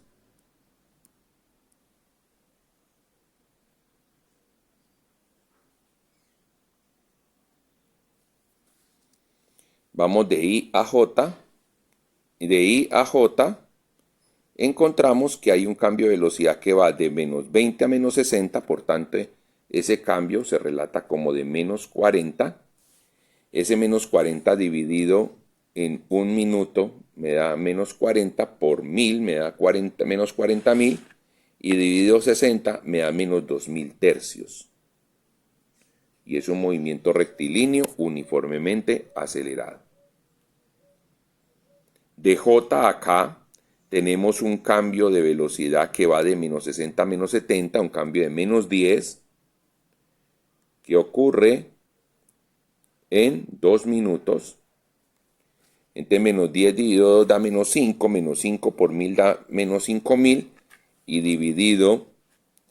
Vamos de I a J, y de I a J encontramos que hay un cambio de velocidad que va de menos 20 a menos 60, por tanto ese cambio se relata como de menos 40. Ese menos 40 dividido en un minuto me da menos 40 por 1000 me da menos 40.000, y dividido 60 me da menos 2000 tercios. Y es un movimiento rectilíneo uniformemente acelerado. De J a K tenemos un cambio de velocidad que va de menos 60 a menos 70, un cambio de menos 10, que ocurre en 2 minutos. Entre menos 10 dividido 2 da menos 5, menos 5 por 1000 da menos 5000, y dividido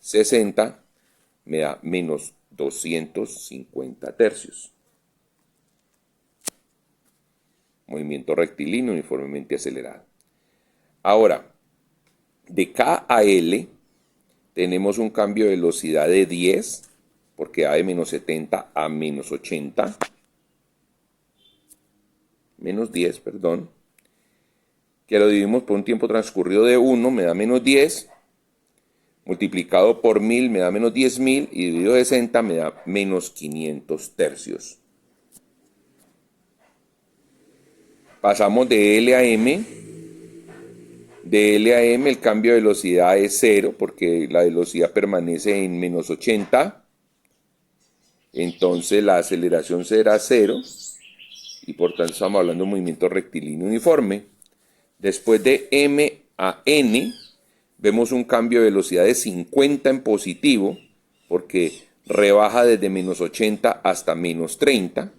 60 me da menos 250 tercios. Movimiento rectilíneo uniformemente acelerado. Ahora, de K a L tenemos un cambio de velocidad de 10, porque va de menos 70 a menos 80. Menos 10, perdón. Que lo dividimos por un tiempo transcurrido de 1, me da menos 10. Multiplicado por 1000 me da menos 10.000, y dividido 60 me da menos 500 tercios. Pasamos de L a M. De L a M el cambio de velocidad es 0, porque la velocidad permanece en menos 80. Entonces la aceleración será 0, y por tanto estamos hablando de un movimiento rectilíneo uniforme. Después de M a N vemos un cambio de velocidad de 50 en positivo, porque rebaja desde menos 80 hasta menos 30.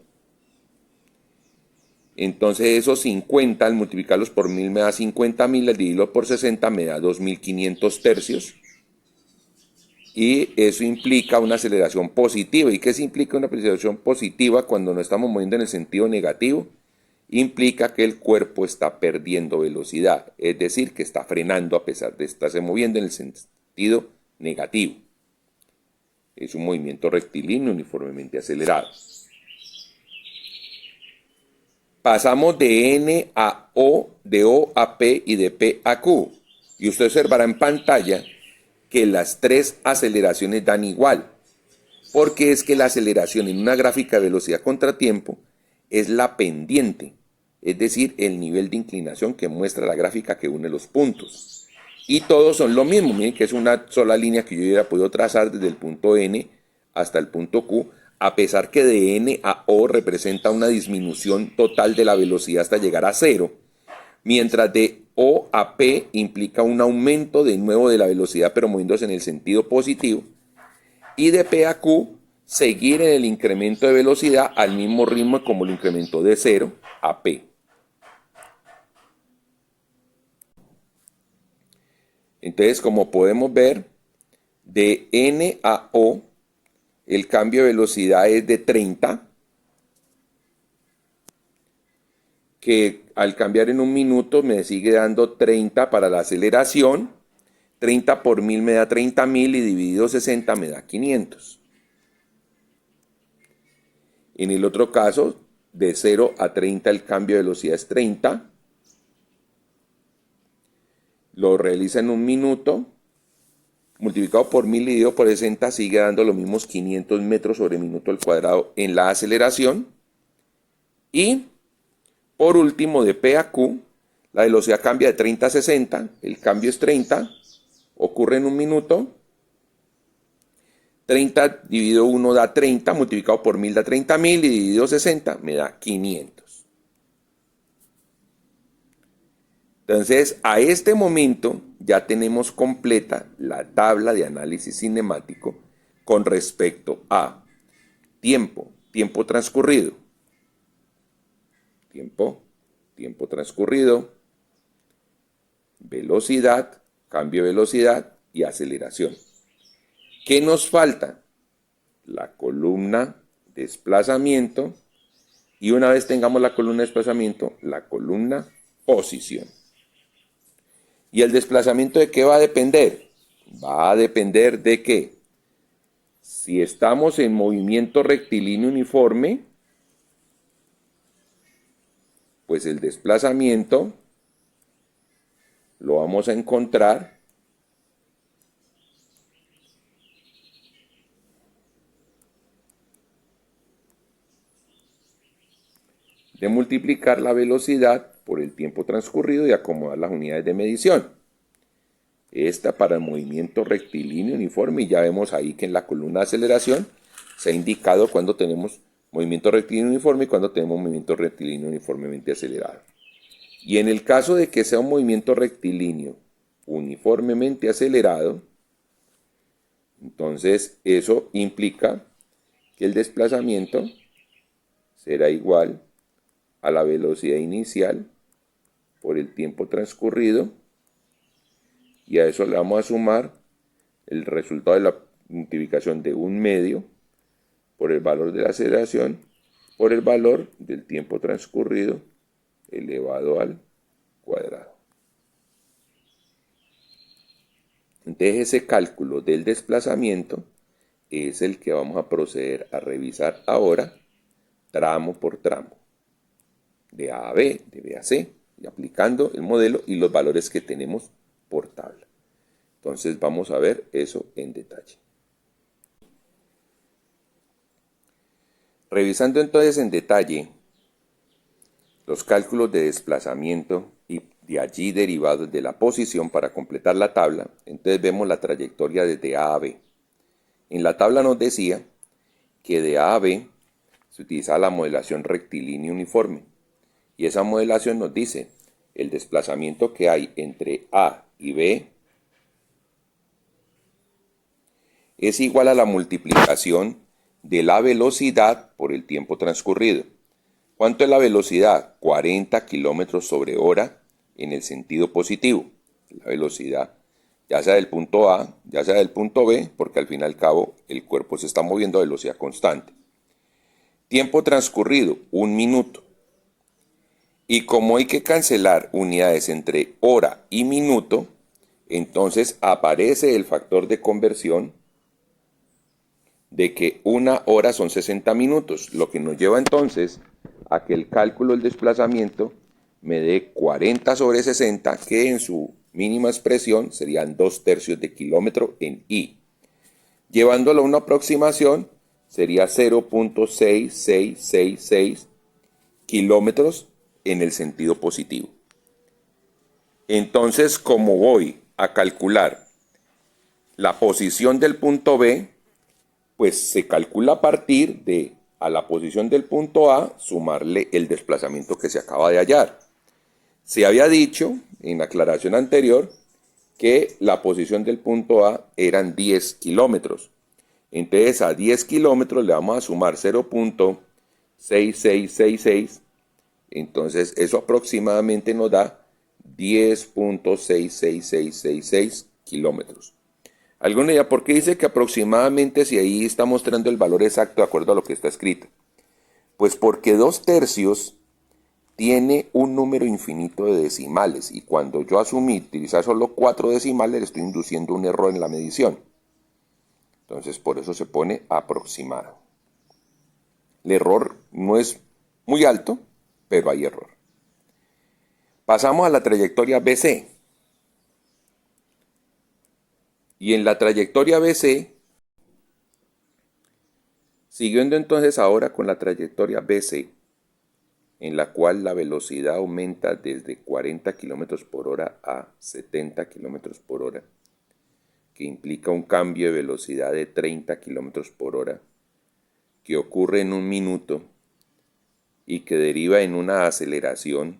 Entonces esos 50 al multiplicarlos por 1000 me da 50.000, al dividirlo por 60 me da 2500 tercios. Y eso implica una aceleración positiva. ¿Y qué se implica una aceleración positiva cuando nos estamos moviendo en el sentido negativo? Implica que el cuerpo está perdiendo velocidad, es decir, que está frenando a pesar de estarse moviendo en el sentido negativo. Es un movimiento rectilíneo uniformemente acelerado. Pasamos de N a O, de O a P y de P a Q. Y usted observará en pantalla que las tres aceleraciones dan igual, porque es que la aceleración en una gráfica de velocidad contratiempo es la pendiente, es decir, el nivel de inclinación que muestra la gráfica que une los puntos. Y todos son lo mismo, miren que es una sola línea que yo hubiera podido trazar desde el punto N hasta el punto Q, a pesar que de N a O representa una disminución total de la velocidad hasta llegar a 0, mientras de O a P implica un aumento de nuevo de la velocidad, pero moviéndose en el sentido positivo, y de P a Q seguir en el incremento de velocidad al mismo ritmo como el incremento de 0 a P. Entonces, como podemos ver, de N a O el cambio de velocidad es de 30, que al cambiar en un minuto me sigue dando 30 para la aceleración. 30 por 1000 me da 30.000, y dividido 60 me da 500. En el otro caso, de 0 a 30 el cambio de velocidad es 30. Lo realiza en un minuto. Multiplicado por 1000 y dividido por 60 sigue dando los mismos 500 metros sobre minuto al cuadrado en la aceleración. Y por último, de P a Q, la velocidad cambia de 30 a 60, el cambio es 30, ocurre en un minuto. 30 dividido 1 da 30, multiplicado por 1000 da 30.000, y dividido 60 me da 500. Entonces, a este momento ya tenemos completa la tabla de análisis cinemático con respecto a tiempo transcurrido, tiempo transcurrido, velocidad, cambio de velocidad y aceleración. ¿Qué nos falta? La columna desplazamiento, y una vez tengamos la columna desplazamiento, la columna posición. ¿Y el desplazamiento de qué va a depender? Va a depender de que si estamos en movimiento rectilíneo uniforme, pues el desplazamiento lo vamos a encontrar de multiplicar la velocidad por el tiempo transcurrido y acomodar las unidades de medición. Esta para el movimiento rectilíneo uniforme, y ya vemos ahí que en la columna de aceleración se ha indicado cuando tenemos movimiento rectilíneo uniforme y cuando tenemos movimiento rectilíneo uniformemente acelerado. Y en el caso de que sea un movimiento rectilíneo uniformemente acelerado, entonces eso implica que el desplazamiento será igual a la velocidad inicial por el tiempo transcurrido, y a eso le vamos a sumar el resultado de la multiplicación de 1/2 por el valor de la aceleración por el valor del tiempo transcurrido elevado al cuadrado. Entonces ese cálculo del desplazamiento es el que vamos a proceder a revisar ahora tramo por tramo, de A a B, de B a C, y aplicando el modelo y los valores que tenemos por tabla. Entonces vamos a ver eso en detalle. Revisando entonces en detalle los cálculos de desplazamiento y de allí derivados de la posición para completar la tabla, entonces vemos la trayectoria desde A a B. En la tabla nos decía que de A a B se utiliza la modelación rectilínea uniforme, y esa modelación nos dice el desplazamiento que hay entre A y B es igual a la multiplicación de la velocidad por el tiempo transcurrido. ¿Cuánto es la velocidad? 40 kilómetros sobre hora en el sentido positivo. La velocidad, ya sea del punto A, ya sea del punto B, porque al fin y al cabo el cuerpo se está moviendo a velocidad constante. Tiempo transcurrido, 1 minuto. Y como hay que cancelar unidades entre hora y minuto, entonces aparece el factor de conversión de que 1 hora son 60 minutos, lo que nos lleva entonces a que el cálculo del desplazamiento me dé 40 sobre 60, que en su mínima expresión serían 2/3 de kilómetro en I. Llevándolo a una aproximación, sería 0.6666 kilómetros en el sentido positivo. Entonces, como voy a calcular la posición del punto B, pues se calcula a partir de a la posición del punto A sumarle el desplazamiento que se acaba de hallar. Se había dicho en la aclaración anterior que la posición del punto A eran 10 kilómetros. Entonces a 10 kilómetros le vamos a sumar 0.6666. Entonces eso aproximadamente nos da 10.66666 kilómetros. ¿Alguna idea por qué dice que aproximadamente, si ahí está mostrando el valor exacto de acuerdo a lo que está escrito? Pues porque 2/3 tiene un número infinito de decimales, y cuando yo asumí utilizar solo 4 decimales, le estoy induciendo un error en la medición. Entonces por eso se pone aproximado. El error no es muy alto, pero hay error. Pasamos a la trayectoria BC. Y en la trayectoria BC, siguiendo entonces ahora con la trayectoria BC, en la cual la velocidad aumenta desde 40 km por hora a 70 km por hora, que implica un cambio de velocidad de 30 km por hora, que ocurre en 1 minuto y que deriva en una aceleración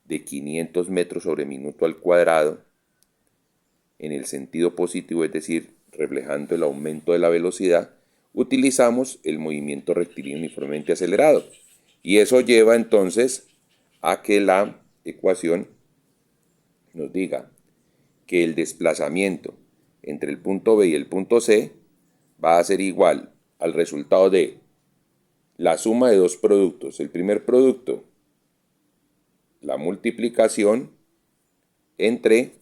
de 500 metros sobre minuto al cuadrado, en el sentido positivo, es decir, reflejando el aumento de la velocidad, utilizamos el movimiento rectilíneo uniformemente acelerado. Y eso lleva entonces a que la ecuación nos diga que el desplazamiento entre el punto B y el punto C va a ser igual al resultado de la suma de dos productos. El primer producto, la multiplicación entre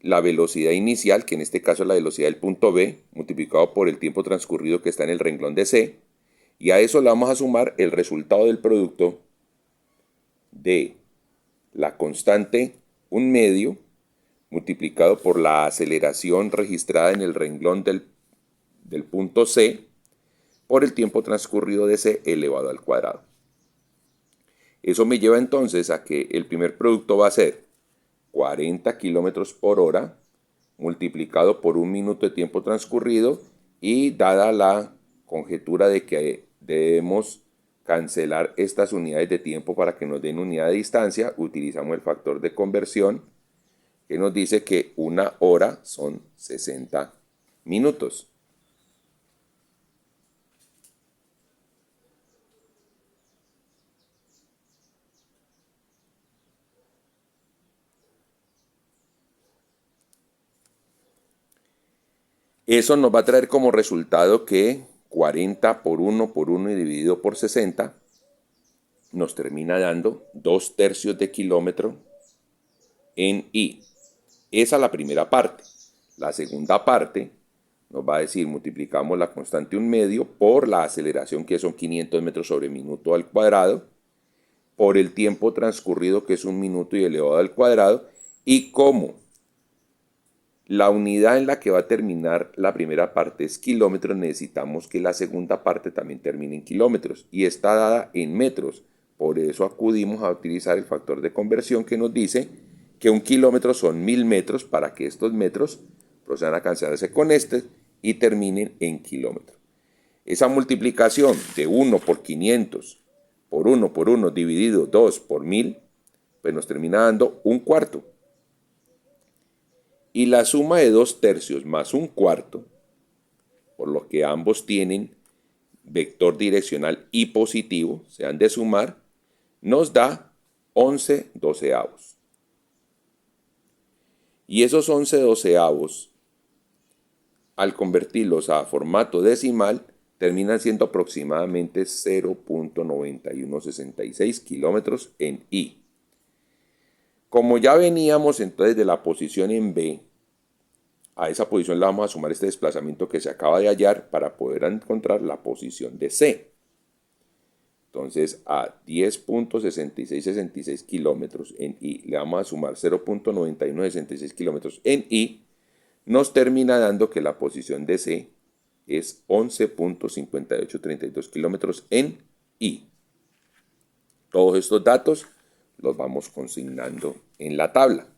la velocidad inicial, que en este caso es la velocidad del punto B, multiplicado por el tiempo transcurrido que está en el renglón de C, y a eso le vamos a sumar el resultado del producto de la constante 1/2 multiplicado por la aceleración registrada en el renglón del punto C por el tiempo transcurrido de C elevado al cuadrado. Eso me lleva entonces a que el primer producto va a ser 40 kilómetros por hora multiplicado por 1 minuto de tiempo transcurrido, y dada la conjetura de que debemos cancelar estas unidades de tiempo para que nos den unidad de distancia, utilizamos el factor de conversión que nos dice que 1 hora son 60 minutos. Eso nos va a traer como resultado que 40 por 1 y dividido por 60 nos termina dando 2/3 de kilómetro en I. Esa es la primera parte. La segunda parte nos va a decir, multiplicamos la constante 1/2 por la aceleración, que son 500 metros sobre minuto al cuadrado, por el tiempo transcurrido, que es 1 minuto y elevado al cuadrado, y como la unidad en la que va a terminar la primera parte es kilómetros, necesitamos que la segunda parte también termine en kilómetros, y está dada en metros. Por eso acudimos a utilizar el factor de conversión que nos dice que 1 kilómetro son 1000 metros, para que estos metros procedan a cancelarse con este y terminen en kilómetros. Esa multiplicación de 1 por 500 por 1 dividido 2 por 1000, pues nos termina dando 1/4. Y la suma de 2/3 más 1/4, por lo que ambos tienen vector direccional y positivo, se han de sumar, nos da 11/12. Y esos 11/12, al convertirlos a formato decimal, terminan siendo aproximadamente 0.9166 kilómetros en I. Como ya veníamos entonces de la posición en B, a esa posición le vamos a sumar este desplazamiento que se acaba de hallar para poder encontrar la posición de C. Entonces a 10.6666 kilómetros en I le vamos a sumar 0.9166 kilómetros en I, nos termina dando que la posición de C es 11.5832 kilómetros en I. Todos estos datos los vamos consignando en la tabla.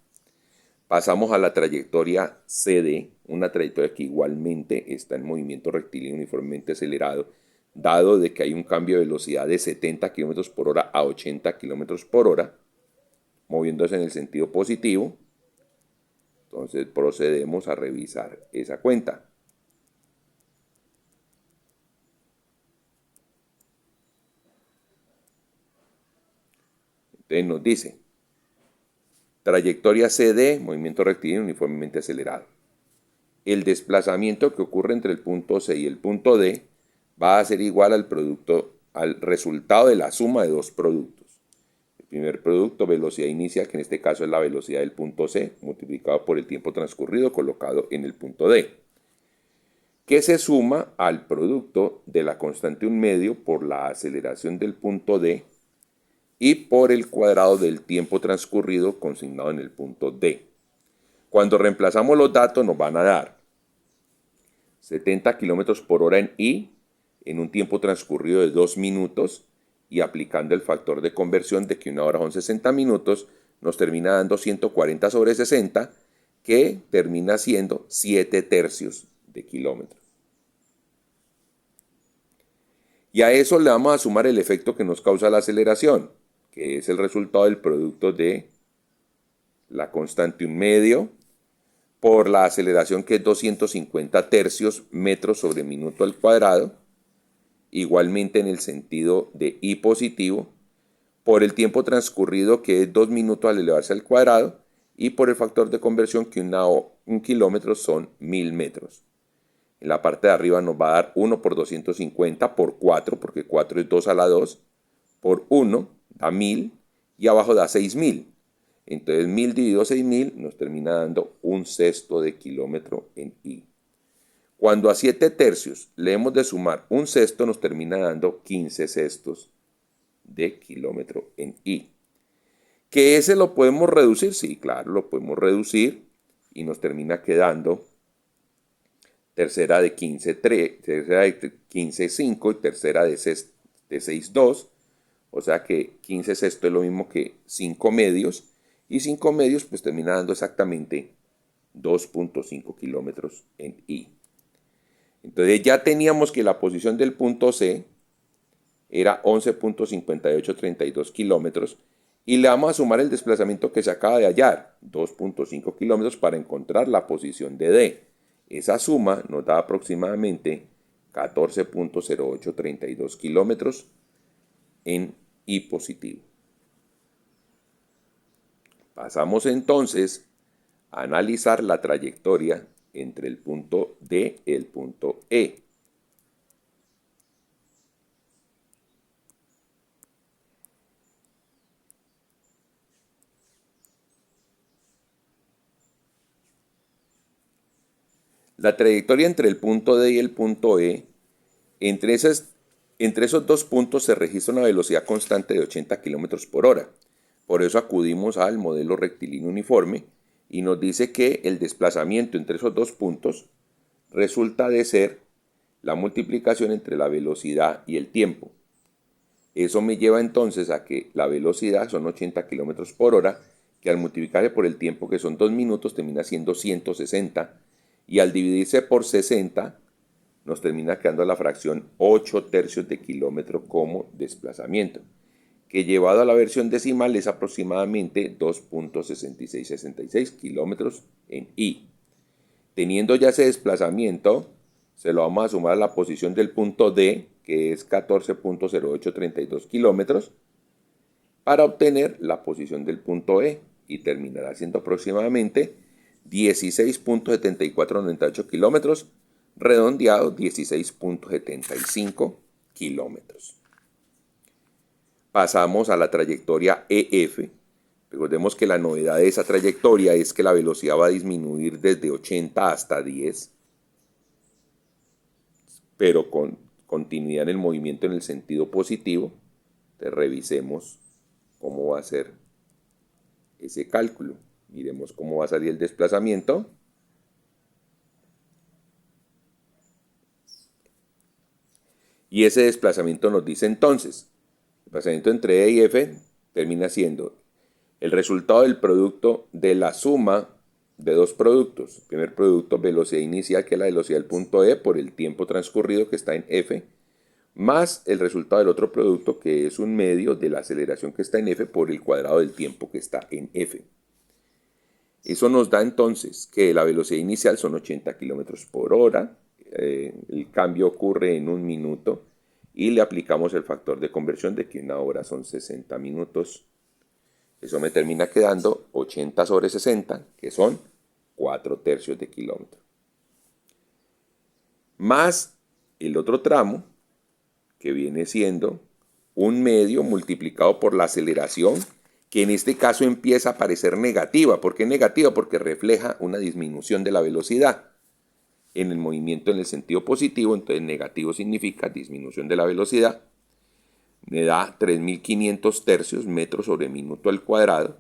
Pasamos a la trayectoria CD, una trayectoria que igualmente está en movimiento rectilíneo uniformemente acelerado, dado de que hay un cambio de velocidad de 70 km por hora a 80 km por hora, moviéndose en el sentido positivo. Entonces procedemos a revisar esa cuenta. Entonces nos dice, trayectoria CD, movimiento rectilíneo uniformemente acelerado. El desplazamiento que ocurre entre el punto C y el punto D va a ser igual al resultado de la suma de dos productos. El primer producto, velocidad inicial, que en este caso es la velocidad del punto C, multiplicado por el tiempo transcurrido colocado en el punto D, que se suma al producto de la constante 1/2 por la aceleración del punto D y por el cuadrado del tiempo transcurrido consignado en el punto D. Cuando reemplazamos los datos nos van a dar 70 km por hora en I, en un tiempo transcurrido de 2 minutos, y aplicando el factor de conversión de que 1 hora son 60 minutos, nos termina dando 140 sobre 60, que termina siendo 7/3 de kilómetro. Y a eso le vamos a sumar el efecto que nos causa la aceleración, que es el resultado del producto de la constante 1/2 por la aceleración que es 250 tercios metros sobre minuto al cuadrado, igualmente en el sentido de I positivo, por el tiempo transcurrido que es 2 minutos al elevarse al cuadrado y por el factor de conversión que un kilómetro son 1000 metros. En la parte de arriba nos va a dar 1 por 250 por 4, porque 4 es 2 a la 2, por 1 da 1000 y abajo da 6000. Entonces 1000 dividido 6000 nos termina dando un sexto de kilómetro en I. Cuando a 7 tercios le hemos de sumar un sexto nos termina dando 15 sextos de kilómetro en I. ¿Que ese lo podemos reducir? Sí, claro, lo podemos reducir y nos termina quedando tercera de 15, 3, tercera de 15, 5 y tercera de 6, 2. O sea que 15 sexto es lo mismo que 5 medios. Y 5 medios pues termina dando exactamente 2.5 kilómetros en I. Entonces ya teníamos que la posición del punto C era 11.5832 kilómetros. Y le vamos a sumar el desplazamiento que se acaba de hallar, 2.5 kilómetros, para encontrar la posición de D. Esa suma nos da aproximadamente 14.0832 kilómetros en I positivo. Pasamos entonces a analizar la trayectoria entre el punto D y el punto E. La trayectoria entre el punto D y el punto E, entre esos dos puntos se registra una velocidad constante de 80 km por hora. Por eso acudimos al modelo rectilíneo uniforme y nos dice que el desplazamiento entre esos dos puntos resulta de ser la multiplicación entre la velocidad y el tiempo. Eso me lleva entonces a que la velocidad son 80 km por hora, que al multiplicarse por el tiempo, que son 2 minutos, termina siendo 160, y al dividirse por 60, nos termina quedando la fracción 8 tercios de kilómetro como desplazamiento, que llevado a la versión decimal es aproximadamente 2.6666 kilómetros en I. Teniendo ya ese desplazamiento, se lo vamos a sumar a la posición del punto D, que es 14.0832 kilómetros, para obtener la posición del punto E, y terminará siendo aproximadamente 16.7498 kilómetros, redondeado 16.75 kilómetros. Pasamos a la trayectoria EF. Recordemos que la novedad de esa trayectoria es que la velocidad va a disminuir desde 80 hasta 10, pero con continuidad en el movimiento en el sentido positivo. Entonces revisemos cómo va a ser ese cálculo. Miremos cómo va a salir el desplazamiento. Y ese desplazamiento nos dice entonces, el desplazamiento entre E y F termina siendo el resultado del producto de la suma de dos productos. El primer producto, velocidad inicial, que es la velocidad del punto E por el tiempo transcurrido que está en F, más el resultado del otro producto, que es un medio de la aceleración que está en F por el cuadrado del tiempo que está en F. Eso nos da entonces que la velocidad inicial son 80 km por hora, el cambio ocurre en 1 minuto y le aplicamos el factor de conversión de que 1 hora son 60 minutos. Eso me termina quedando 80 sobre 60, que son 4 tercios de kilómetro. Más el otro tramo, que viene siendo un medio multiplicado por la aceleración, que en este caso empieza a parecer negativa. ¿Por qué negativa? Porque refleja una disminución de la velocidad en el movimiento en el sentido positivo. Entonces negativo significa disminución de la velocidad. Me da 3.500 tercios metros sobre minuto al cuadrado,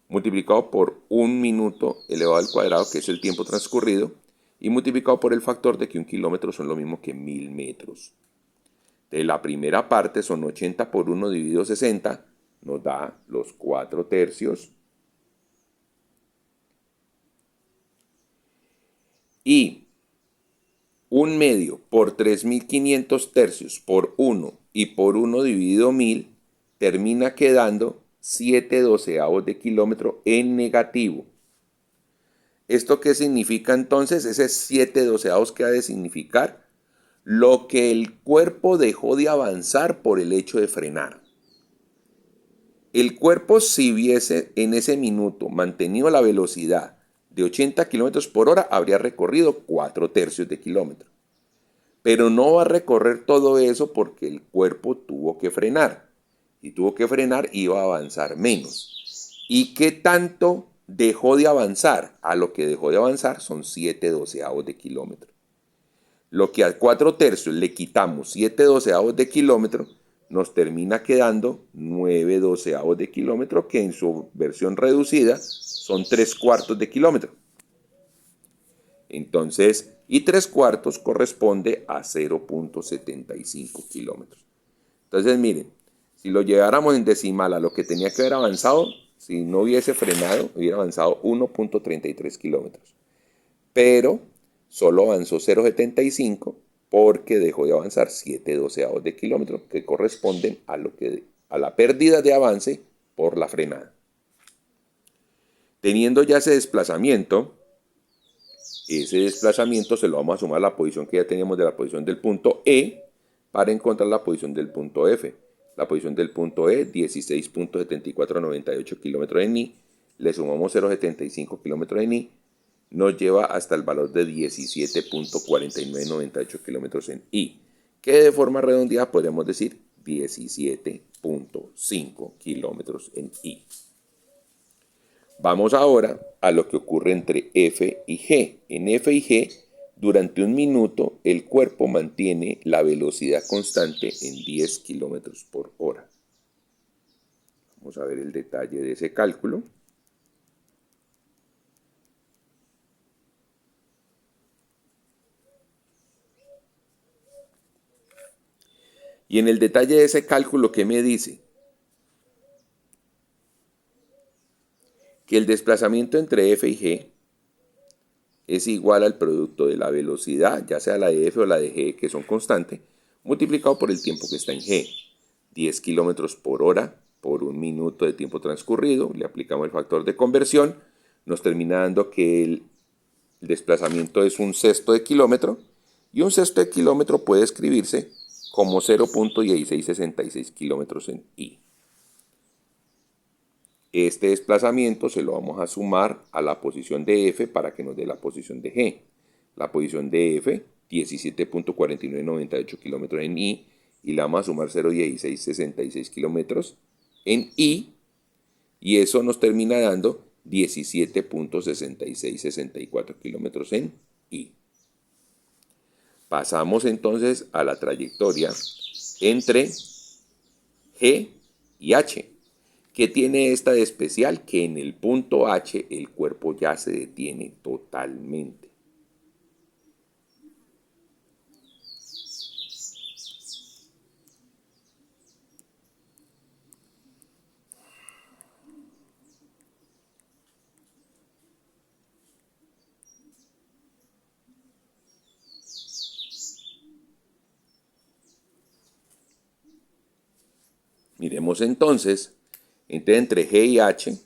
multiplicado por 1 minuto elevado al cuadrado, que es el tiempo transcurrido, y multiplicado por el factor de que 1 kilómetro son lo mismo que 1000 metros. De la primera parte son 80 por 1 dividido 60, nos da los 4 tercios. Y 1 medio por 3.500 tercios por 1 y por 1 dividido 1000 termina quedando 7 doceavos de kilómetro en negativo. ¿Esto qué significa entonces? Ese 7/12 que ha de significar lo que el cuerpo dejó de avanzar por el hecho de frenar. El cuerpo, si hubiese en ese minuto mantenido la velocidad de 80 kilómetros por hora, habría recorrido 4/3 de kilómetro. Pero no va a recorrer todo eso porque el cuerpo tuvo que frenar. Y tuvo que frenar, iba a avanzar menos. ¿Y qué tanto dejó de avanzar? A lo que dejó de avanzar son 7/12 de kilómetro. Lo que a 4/3 le quitamos 7/12 de kilómetro, nos termina quedando 9/12 de kilómetro, que en su versión reducida son 3/4 de kilómetro. Entonces, y 3/4 corresponde a 0.75 kilómetros. Entonces, miren, si lo lleváramos en decimal a lo que tenía que haber avanzado, si no hubiese frenado, hubiera avanzado 1.33 kilómetros. Pero solo avanzó 0.75 porque dejó de avanzar 7/12 de kilómetro, que corresponden a la pérdida de avance por la frenada. Teniendo ya ese desplazamiento se lo vamos a sumar a la posición que ya teníamos de la posición del punto E para encontrar la posición del punto F. La posición del punto E, 16.7498 kilómetros en I, le sumamos 0.75 kilómetros en I, nos lleva hasta el valor de 17.4998 kilómetros en I, que de forma redondeada podemos decir 17.5 kilómetros en I. Vamos ahora a lo que ocurre entre F y G. En F y G, durante un minuto, el cuerpo mantiene la velocidad constante en 10 kilómetros por hora. Vamos a ver el detalle de ese cálculo. Y en el detalle de ese cálculo, ¿qué me dice? Que el desplazamiento entre F y G es igual al producto de la velocidad, ya sea la de F o la de G, que son constantes, multiplicado por el tiempo que está en G. 10 kilómetros por hora por un minuto de tiempo transcurrido, le aplicamos el factor de conversión, nos termina dando que el desplazamiento es 1/6 de kilómetro, y 1/6 de kilómetro puede escribirse como 0.1666 kilómetros en I. Este desplazamiento se lo vamos a sumar a la posición de F para que nos dé la posición de G. La posición de F, 17.4998 kilómetros en I, y la vamos a sumar 0.1666 kilómetros en I, y eso nos termina dando 17.6664 kilómetros en I. Pasamos entonces a la trayectoria entre G y H. ¿Qué tiene esta de especial? Que en el punto H el cuerpo ya se detiene totalmente. Miremos entonces, entre G y H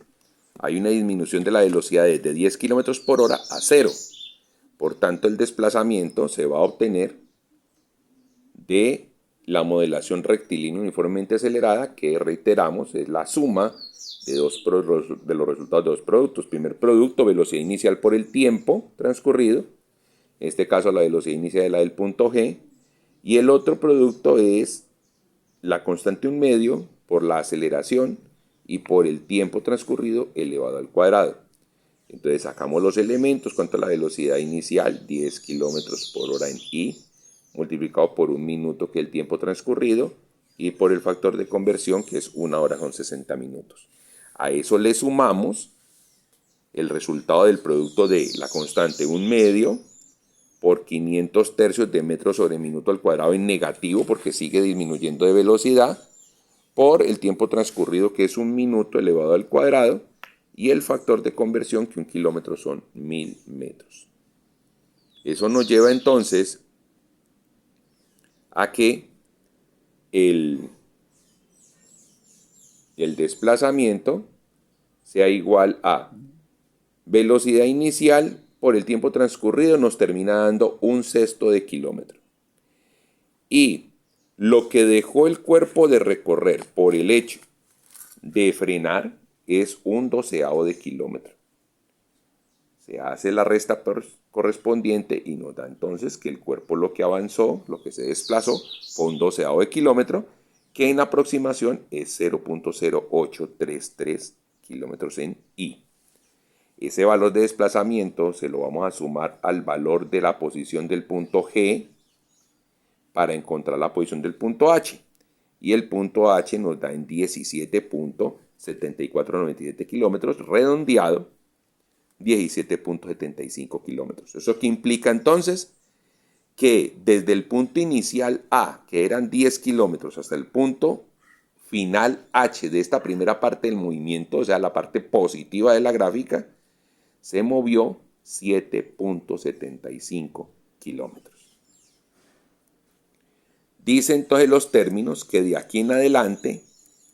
hay una disminución de la velocidad desde 10 km por hora a 0. Por tanto, el desplazamiento se va a obtener de la modelación rectilínea uniformemente acelerada, que reiteramos es la suma de los resultados de dos productos. Primer producto, velocidad inicial por el tiempo transcurrido, en este caso la velocidad inicial es la del punto G, y el otro producto es la constante 1 medio por la aceleración y por el tiempo transcurrido elevado al cuadrado. Entonces sacamos los elementos. Cuanto a la velocidad inicial, 10 kilómetros por hora en I, multiplicado por un minuto, que es el tiempo transcurrido, y por el factor de conversión, que es 1 hora con 60 minutos. A eso le sumamos el resultado del producto de la constante 1 medio por 500 tercios de metro sobre minuto al cuadrado en negativo, porque sigue disminuyendo de velocidad, por el tiempo transcurrido, que es 1 minuto elevado al cuadrado, y el factor de conversión, que 1 kilómetro son 1000 metros. Eso nos lleva entonces a que el desplazamiento sea igual a Velocidad inicial por el tiempo transcurrido nos termina dando 1/6 de kilómetro. Y lo que dejó el cuerpo de recorrer por el hecho de frenar es 1/12 de kilómetro. Se hace la resta correspondiente y nos da entonces que el cuerpo lo que avanzó, lo que se desplazó, fue 1/12 de kilómetro, que en aproximación es 0.0833 kilómetros en I. Ese valor de desplazamiento se lo vamos a sumar al valor de la posición del punto G para encontrar la posición del punto H. Y el punto H nos da en 17.7497 kilómetros, redondeado, 17.75 kilómetros. ¿Eso qué implica entonces? Que desde el punto inicial A, que eran 10 kilómetros, hasta el punto final H de esta primera parte del movimiento, o sea, la parte positiva de la gráfica, se movió 7.75 kilómetros. Dice entonces los términos que de aquí en adelante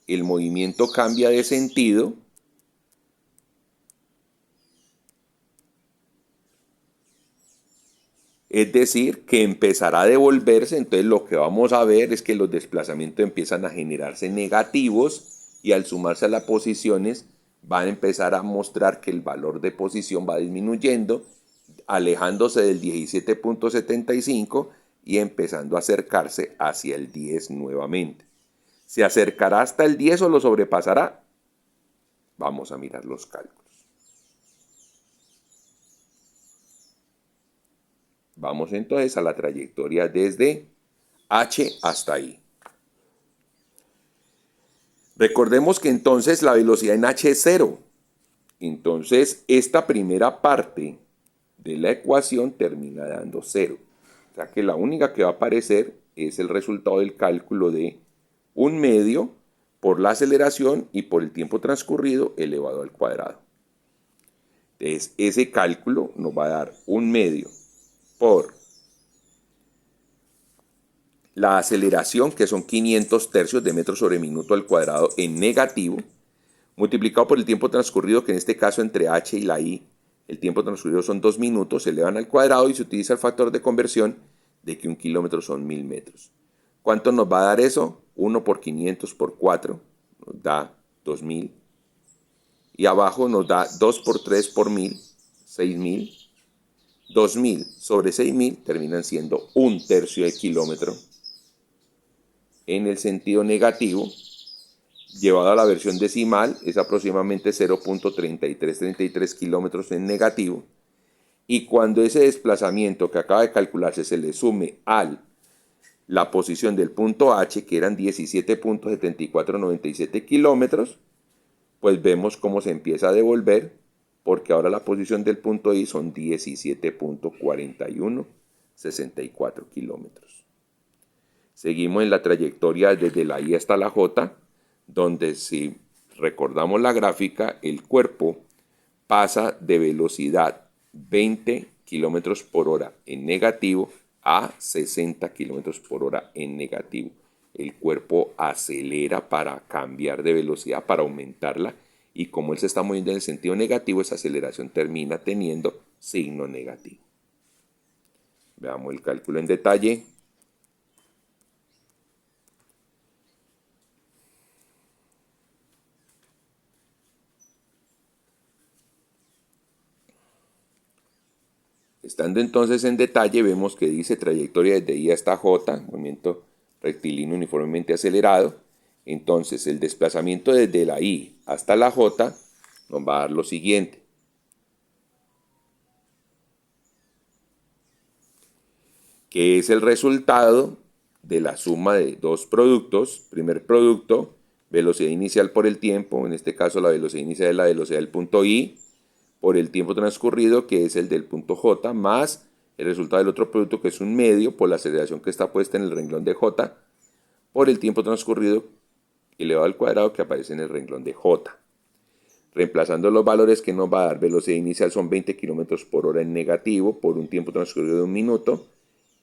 el movimiento cambia de sentido es decir, que empezará a devolverse. Entonces lo que vamos a ver es que los desplazamientos empiezan a generarse negativos y al sumarse a las posiciones van a empezar a mostrar que el valor de posición va disminuyendo, alejándose del 17.75 y empezando a acercarse hacia el 10 nuevamente. ¿Se acercará hasta el 10 o lo sobrepasará? Vamos a mirar los cálculos. Vamos entonces a la trayectoria desde H hasta I. Recordemos que entonces la velocidad en H es 0. Entonces esta primera parte de la ecuación termina dando 0. O sea que la única que va a aparecer es el resultado del cálculo de 1/2 por la aceleración y por el tiempo transcurrido elevado al cuadrado. Entonces ese cálculo nos va a dar 1/2 por la aceleración, que son 500 tercios de metro sobre minuto al cuadrado en negativo, multiplicado por el tiempo transcurrido, que en este caso entre H y la I, el tiempo transcurrido son 2 minutos, se elevan al cuadrado y se utiliza el factor de conversión de que 1 kilómetro son 1000 metros. ¿Cuánto nos va a dar eso? 1 por 500 por 4, nos da 2000. Y abajo nos da 2 por 3 por 1000, 6000. 2000 sobre 6000 terminan siendo 1/3 de kilómetro en el sentido negativo. Llevado a la versión decimal es aproximadamente 0.3333 kilómetros en negativo. Y cuando ese desplazamiento que acaba de calcularse se le sume a la posición del punto H, que eran 17.7497 kilómetros, pues vemos cómo se empieza a devolver, porque ahora la posición del punto I son 17.4164 kilómetros. Seguimos en la trayectoria desde la I hasta la J, donde si recordamos la gráfica, el cuerpo pasa de velocidad 20 kilómetros por hora en negativo a 60 kilómetros por hora en negativo. El cuerpo acelera para cambiar de velocidad, para aumentarla, y como él se está moviendo en el sentido negativo, esa aceleración termina teniendo signo negativo. Veamos el cálculo en detalle. Estando entonces en detalle, vemos que dice trayectoria desde I hasta J, movimiento rectilíneo uniformemente acelerado. Entonces el desplazamiento desde la I hasta la J nos va a dar lo siguiente. Que es el resultado de la suma de dos productos. Primer producto, velocidad inicial por el tiempo, en este caso la velocidad inicial es la velocidad del punto I, por el tiempo transcurrido, que es el del punto J, más el resultado del otro producto, que es 1/2 por la aceleración que está puesta en el renglón de J, por el tiempo transcurrido elevado al cuadrado que aparece en el renglón de J. Reemplazando los valores, que nos va a dar velocidad inicial son 20 km por hora en negativo por un tiempo transcurrido de 1 minuto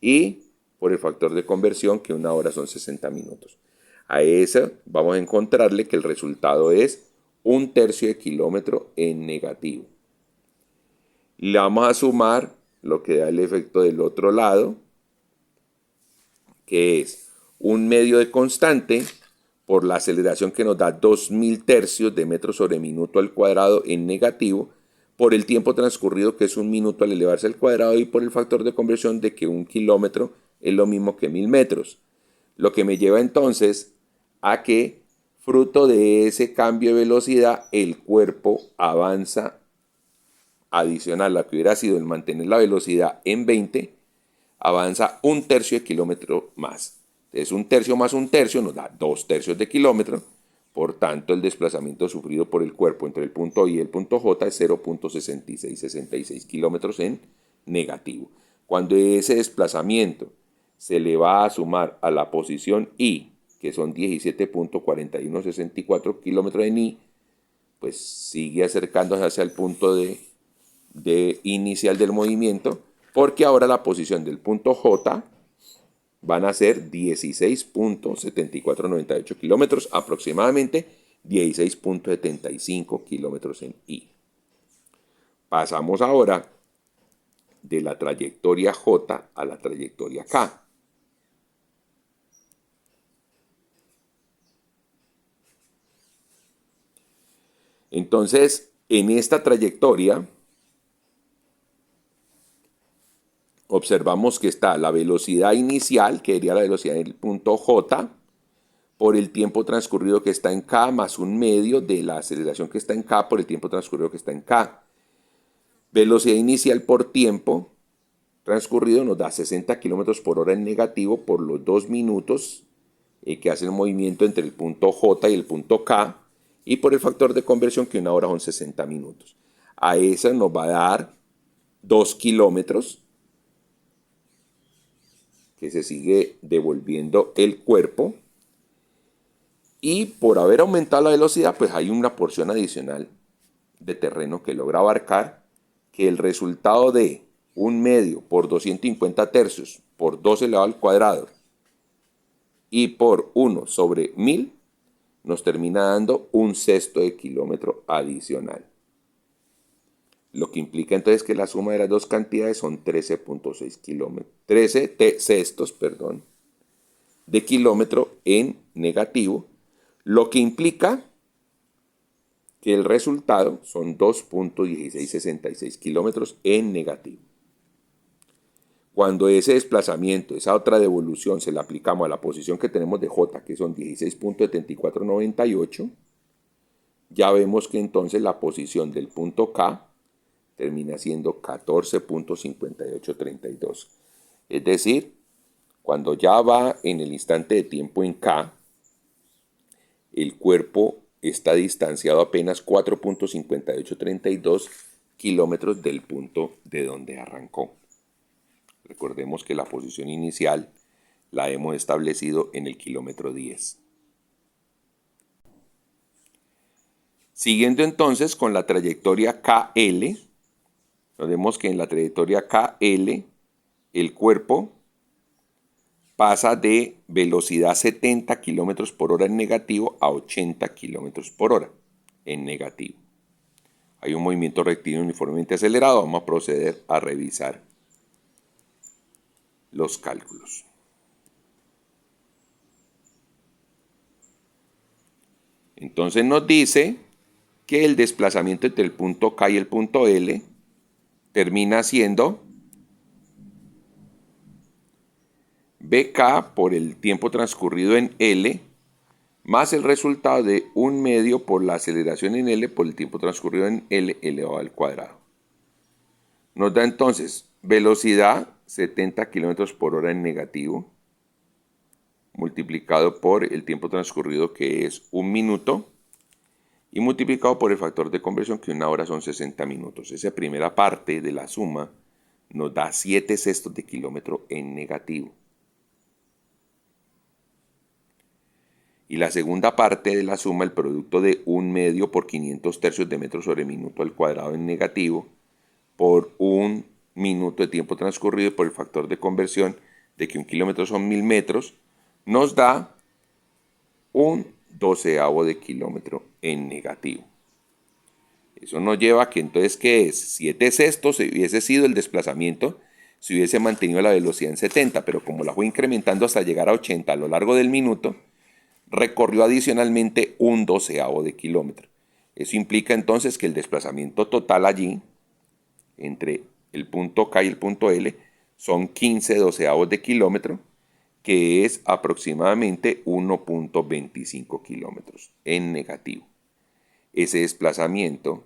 y por el factor de conversión, que 1 hora son 60 minutos. A eso vamos a encontrarle que el resultado es 1/3 de kilómetro en negativo. Le vamos a sumar lo que da el efecto del otro lado, que es un medio de constante por la aceleración que nos da 2000 tercios de metro sobre minuto al cuadrado en negativo, por el tiempo transcurrido, que es 1 minuto al elevarse al cuadrado, y por el factor de conversión de que 1 kilómetro es lo mismo que 1000 metros. Lo que me lleva entonces a que, fruto de ese cambio de velocidad, el cuerpo avanza adicional a lo que hubiera sido el mantener la velocidad en 20, avanza 1/3 de kilómetro más. Entonces 1/3 más 1/3 nos da 2/3 de kilómetro. Por tanto, el desplazamiento sufrido por el cuerpo entre el punto I y el punto J es 0.6666 kilómetros en negativo. Cuando ese desplazamiento se le va a sumar a la posición I, que son 17.4164 kilómetros en I, pues sigue acercándose hacia el punto de inicial del movimiento, porque ahora la posición del punto J van a ser 16.7498 kilómetros, aproximadamente 16.75 kilómetros en I. Pasamos ahora de la trayectoria J a la trayectoria K. Entonces, en esta trayectoria, observamos que está la velocidad inicial, que sería la velocidad del punto J, por el tiempo transcurrido que está en K, más un medio de la aceleración que está en K por el tiempo transcurrido que está en K. Velocidad inicial por tiempo transcurrido nos da 60 kilómetros por hora en negativo por los 2 minutos que hace el movimiento entre el punto J y el punto K, y por el factor de conversión, que 1 hora son 60 minutos. A esa nos va a dar 2 kilómetros que se sigue devolviendo el cuerpo, y por haber aumentado la velocidad, pues hay una porción adicional de terreno que logra abarcar, que el resultado de 1 medio por 250 tercios por 2 elevado al cuadrado y por 1 sobre 1000 nos termina dando 1/6 de kilómetro adicional. Lo que implica entonces que la suma de las dos cantidades son 13.6 kilómetros, 13 sextos, de kilómetro en negativo, lo que implica que el resultado son 2.1666 kilómetros en negativo. Cuando ese desplazamiento, esa otra devolución, se la aplicamos a la posición que tenemos de J, que son 16.7498, ya vemos que entonces la posición del punto K termina siendo 14.5832. Es decir, cuando ya va en el instante de tiempo en K, el cuerpo está distanciado apenas 4.5832 kilómetros del punto de donde arrancó. Recordemos que la posición inicial la hemos establecido en el kilómetro 10. Siguiendo entonces con la trayectoria KL, vemos que en la trayectoria KL el cuerpo pasa de velocidad 70 kilómetros por hora en negativo a 80 kilómetros por hora en negativo. Hay un movimiento rectilíneo uniformemente acelerado. Vamos a proceder a revisar los cálculos. Entonces nos dice que el desplazamiento entre el punto K y el punto L termina siendo BK por el tiempo transcurrido en L, más el resultado de 1 medio por la aceleración en L por el tiempo transcurrido en L elevado al cuadrado. Nos da entonces velocidad 70 kilómetros por hora en negativo, multiplicado por el tiempo transcurrido, que es 1 minuto, y multiplicado por el factor de conversión, que 1 hora son 60 minutos. Esa primera parte de la suma nos da 7/6 de kilómetro en negativo. Y la segunda parte de la suma, el producto de 1 medio por 500 tercios de metro sobre minuto al cuadrado en negativo, por 1 minuto de tiempo transcurrido y por el factor de conversión de que 1 kilómetro son 1000 metros, nos da 1/12 de kilómetro en negativo. Eso nos lleva a que entonces, ¿qué es? 7/6 hubiese sido el desplazamiento si hubiese mantenido la velocidad en 70, pero como la fue incrementando hasta llegar a 80 a lo largo del minuto, recorrió adicionalmente 1/12 de kilómetro. Eso implica entonces que el desplazamiento total allí, entre el punto K y el punto L, son 15/12 de kilómetro, que es aproximadamente 1.25 kilómetros en negativo. Ese desplazamiento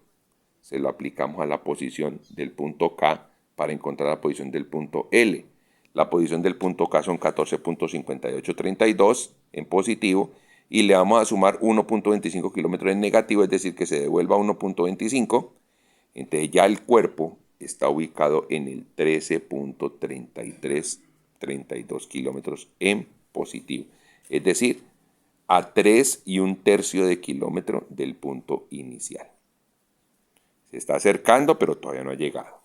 se lo aplicamos a la posición del punto K para encontrar la posición del punto L. La posición del punto K son 14.5832 en positivo y le vamos a sumar 1.25 kilómetros en negativo, es decir, que se devuelva 1.25. Entonces ya el cuerpo está ubicado en el 13.3332 kilómetros en positivo, es decir, a 3 1/3 de kilómetro del punto inicial. Se está acercando, pero todavía no ha llegado.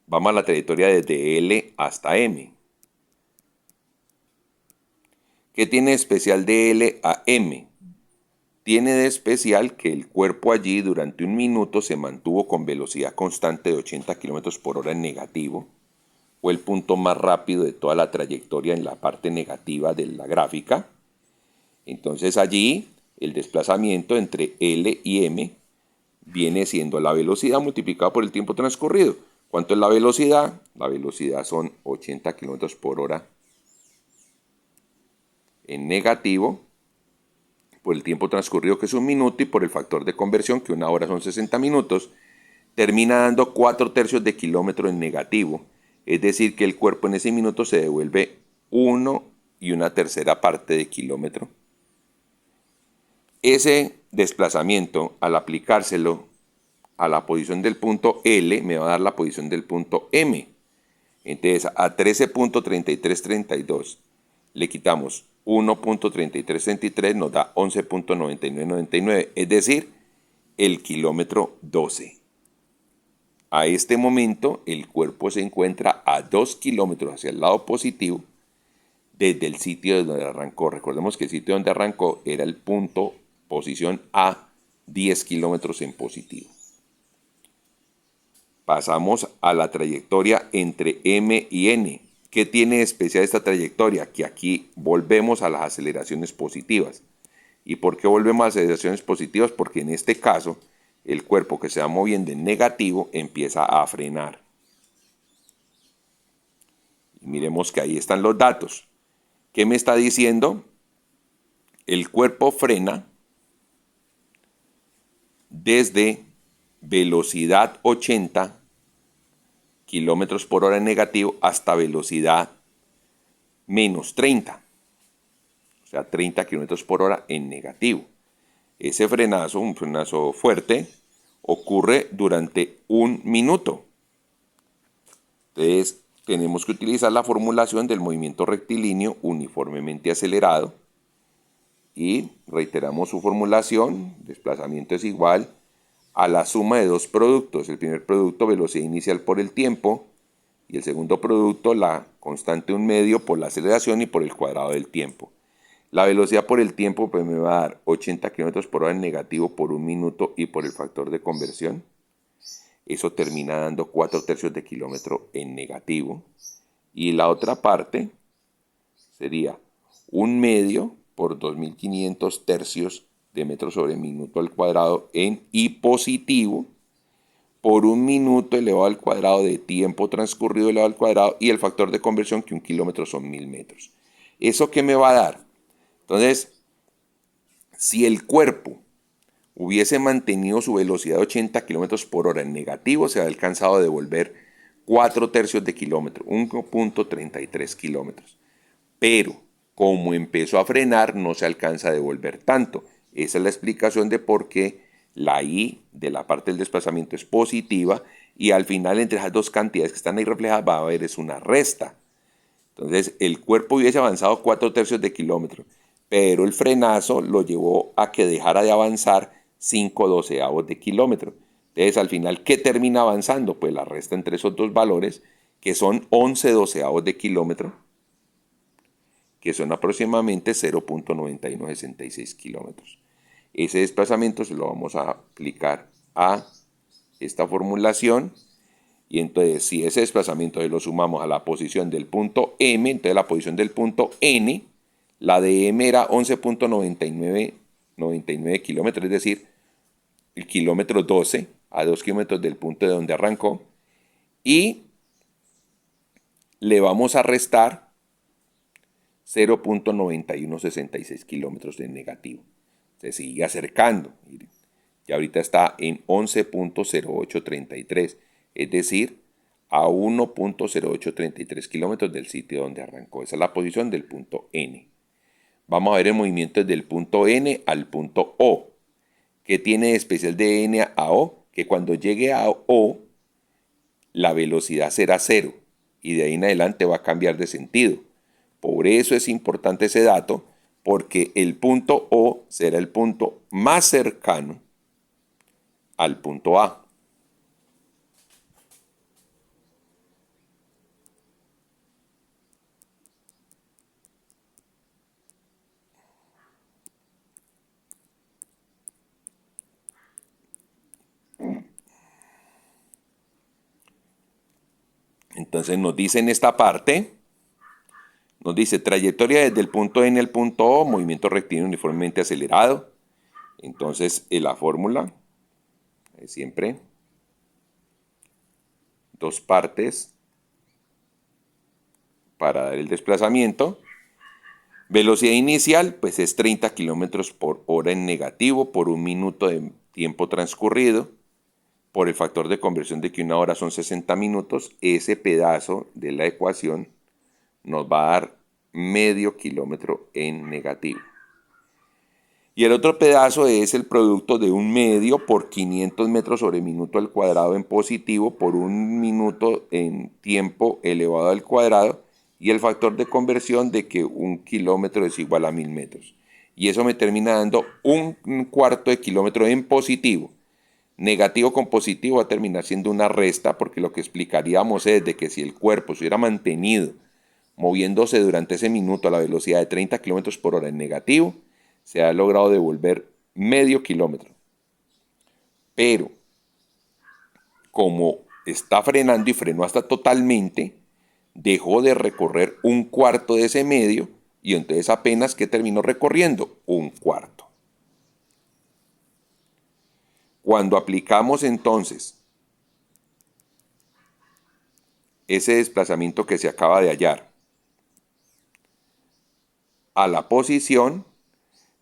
Vamos a la trayectoria desde L hasta M. ¿Qué tiene de especial de L a M? Tiene de especial que el cuerpo allí durante un minuto se mantuvo con velocidad constante de 80 km por hora en negativo. Fue el punto más rápido de toda la trayectoria en la parte negativa de la gráfica. Entonces allí el desplazamiento entre L y M viene siendo la velocidad multiplicada por el tiempo transcurrido. ¿Cuánto es la velocidad? La velocidad son 80 km por hora en negativo por el tiempo transcurrido, que es un minuto, y por el factor de conversión, que una hora son 60 minutos, termina dando 4/3 de kilómetro en negativo. Es decir, que el cuerpo en ese minuto se devuelve 1 1/3 parte de kilómetro. Ese desplazamiento, al aplicárselo a la posición del punto L, me va a dar la posición del punto M. Entonces, a 13.3332 le quitamos 1.3333, nos da 11.9999, es decir, el kilómetro 12. A este momento, el cuerpo se encuentra a 2 kilómetros hacia el lado positivo desde el sitio donde arrancó. Recordemos que el sitio donde arrancó era el punto posición A, 10 kilómetros en positivo. Pasamos a la trayectoria entre M y N. ¿Qué tiene de especial esta trayectoria? Que aquí volvemos a las aceleraciones positivas. ¿Y por qué volvemos a las aceleraciones positivas? Porque en este caso, el cuerpo que se va moviendo en negativo empieza a frenar. Y miremos que ahí están los datos. ¿Qué me está diciendo? El cuerpo frena desde velocidad 80 kilómetros por hora en negativo hasta velocidad menos 30, o sea, 30 kilómetros por hora en negativo. Ese frenazo, un frenazo fuerte, ocurre durante un minuto. Entonces, tenemos que utilizar la formulación del movimiento rectilíneo uniformemente acelerado. Y reiteramos su formulación: desplazamiento es igual a la suma de dos productos. El primer producto, velocidad inicial por el tiempo, y el segundo producto, la constante 1/2 por la aceleración y por el cuadrado del tiempo. La velocidad por el tiempo pues me va a dar 80 km por hora en negativo por un minuto y por el factor de conversión. Eso termina dando 4/3 de kilómetro en negativo. Y la otra parte sería 1/2 por 2500 tercios de metro sobre minuto al cuadrado en I positivo por un minuto elevado al cuadrado de tiempo transcurrido elevado al cuadrado, y el factor de conversión, que 1 kilómetro son 1000 metros. ¿Eso qué me va a dar? Entonces, si el cuerpo hubiese mantenido su velocidad de 80 kilómetros por hora en negativo, se ha alcanzado a devolver 4/3 de kilómetro, 1.33 kilómetros. Pero como empezó a frenar, no se alcanza a devolver tanto. Esa es la explicación de por qué la I de la parte del desplazamiento es positiva, y al final entre esas dos cantidades que están ahí reflejadas va a haber es una resta. Entonces el cuerpo hubiese avanzado 4/3 de kilómetro, pero el frenazo lo llevó a que dejara de avanzar 5/12 de kilómetro. Entonces al final, ¿qué termina avanzando? Pues la resta entre esos dos valores, que son 11/12 de kilómetro, que son aproximadamente 0.9166 kilómetros. Ese desplazamiento se lo vamos a aplicar a esta formulación. Y entonces, si ese desplazamiento se lo sumamos a la posición del punto M, entonces la posición del punto N, la de M era 11.99 kilómetros, es decir, el kilómetro 12, a 2 kilómetros del punto de donde arrancó. Y le vamos a restar 0.9166 kilómetros de negativo. Se sigue acercando. Miren, y ahorita está en 11.0833, es decir, a 1.0833 kilómetros del sitio donde arrancó. Esa es la posición del punto N. Vamos a ver el movimiento desde el punto N al punto O. ¿Qué tiene de especial de N a O? Que cuando llegue a O, la velocidad será 0 y de ahí en adelante va a cambiar de sentido. Por eso es importante ese dato, porque el punto O será el punto más cercano al punto A. Entonces nos dice en esta parte, nos dice trayectoria desde el punto N al punto O, movimiento rectilíneo uniformemente acelerado. Entonces la fórmula es siempre dos partes para dar el desplazamiento. Velocidad inicial, pues es 30 kilómetros por hora en negativo por un minuto de tiempo transcurrido. Por el factor de conversión de que una hora son 60 minutos, ese pedazo de la ecuación nos va a dar medio kilómetro en negativo. Y el otro pedazo es el producto de un medio por 500 metros sobre minuto al cuadrado en positivo por un minuto en tiempo elevado al cuadrado y el factor de conversión de que un kilómetro es igual a 1000 metros. Y eso me termina dando un cuarto de kilómetro en positivo. Negativo con positivo va a terminar siendo una resta, porque lo que explicaríamos es de que si el cuerpo se hubiera mantenido moviéndose durante ese minuto a la velocidad de 30 kilómetros por hora en negativo, se ha logrado devolver medio kilómetro. Pero, como está frenando y frenó hasta totalmente, dejó de recorrer un cuarto de ese medio y entonces apenas que terminó recorriendo un cuarto. Cuando aplicamos entonces ese desplazamiento que se acaba de hallar a la posición,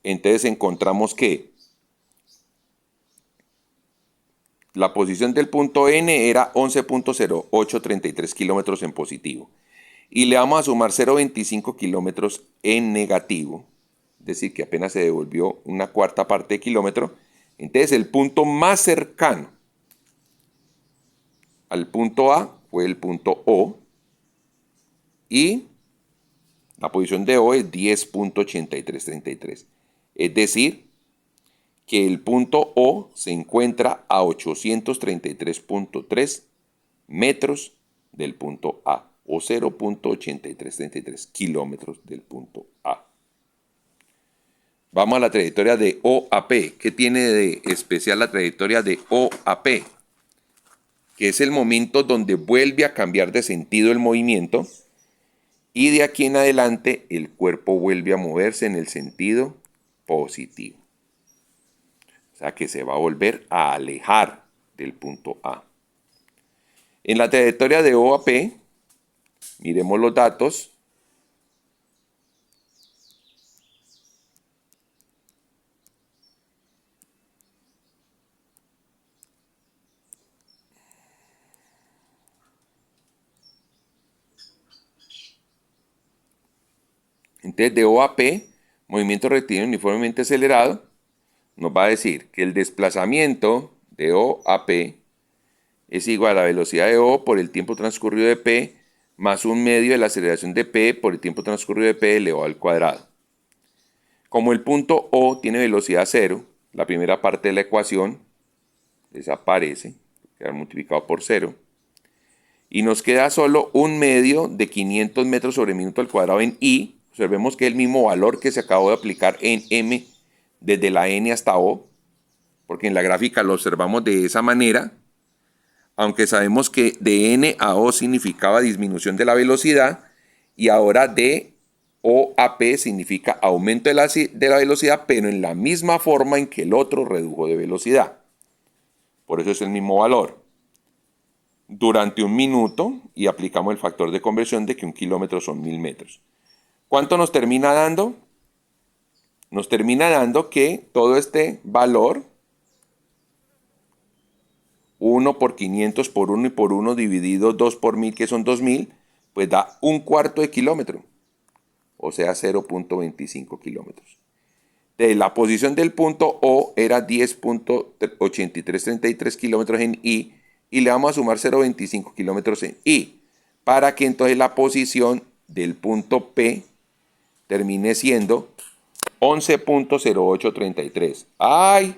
entonces encontramos que la posición del punto N era 11.0833 kilómetros en positivo. Y le vamos a sumar 0.25 kilómetros en negativo, es decir, que apenas se devolvió una cuarta parte de kilómetro. Entonces el punto más cercano al punto A fue el punto O y la posición de O es 10.8333. Es decir, que el punto O se encuentra a 833.3 metros del punto A o 0.8333 kilómetros del punto A. Vamos a la trayectoria de O a P. ¿Qué tiene de especial la trayectoria de O a P? Que es el momento donde vuelve a cambiar de sentido el movimiento y de aquí en adelante el cuerpo vuelve a moverse en el sentido positivo. O sea que se va a volver a alejar del punto A. En la trayectoria de O a P, miremos los datos. Entonces, de O a P, movimiento rectilíneo uniformemente acelerado, nos va a decir que el desplazamiento de O a P es igual a la velocidad de O por el tiempo transcurrido de P más un medio de la aceleración de P por el tiempo transcurrido de P elevado al cuadrado. Como el punto O tiene velocidad 0, la primera parte de la ecuación desaparece, queda multiplicado por 0, y nos queda solo un medio de 500 metros sobre minuto al cuadrado en I. Observemos que es el mismo valor que se acabó de aplicar en M desde la N hasta O, porque en la gráfica lo observamos de esa manera, aunque sabemos que de N a O significaba disminución de la velocidad, y ahora de O a P significa aumento de la velocidad, pero en la misma forma en que el otro redujo de velocidad. Por eso es el mismo valor. Durante 1 minuto, y aplicamos el factor de conversión de que 1 kilómetro son 1000 metros. ¿Cuánto nos termina dando? Nos termina dando que todo este valor, 1 por 500 por 1 y por 1 dividido 2 por 1000, que son 2000, pues da 1/4 de kilómetro, o sea 0.25 kilómetros. De la posición del punto O era 10.8333 kilómetros en I, y le vamos a sumar 0.25 kilómetros en I, para que entonces la posición del punto P termine siendo 11.0833. ¡Ay!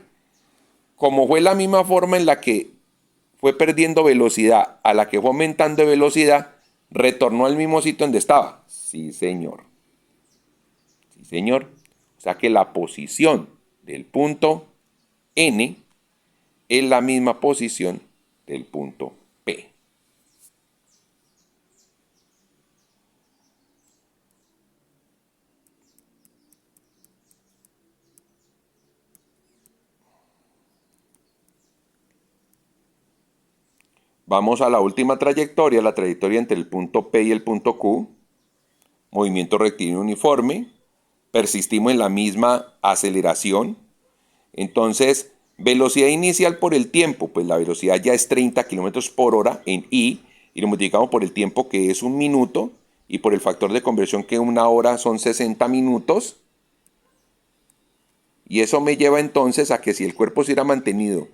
Como fue la misma forma en la que fue perdiendo velocidad a la que fue aumentando de velocidad, retornó al mismo sitio donde estaba. Sí, señor. Sí, señor. O sea que la posición del punto N es la misma posición del punto P. Vamos a la última trayectoria, la trayectoria entre el punto P y el punto Q. Movimiento rectilíneo uniforme. Persistimos en la misma aceleración. Entonces, velocidad inicial por el tiempo, pues la velocidad ya es 30 kilómetros por hora en I, y lo multiplicamos por el tiempo, que es 1 minuto, y por el factor de conversión, que 1 hora son 60 minutos. Y eso me lleva entonces a que si el cuerpo se hubiera mantenido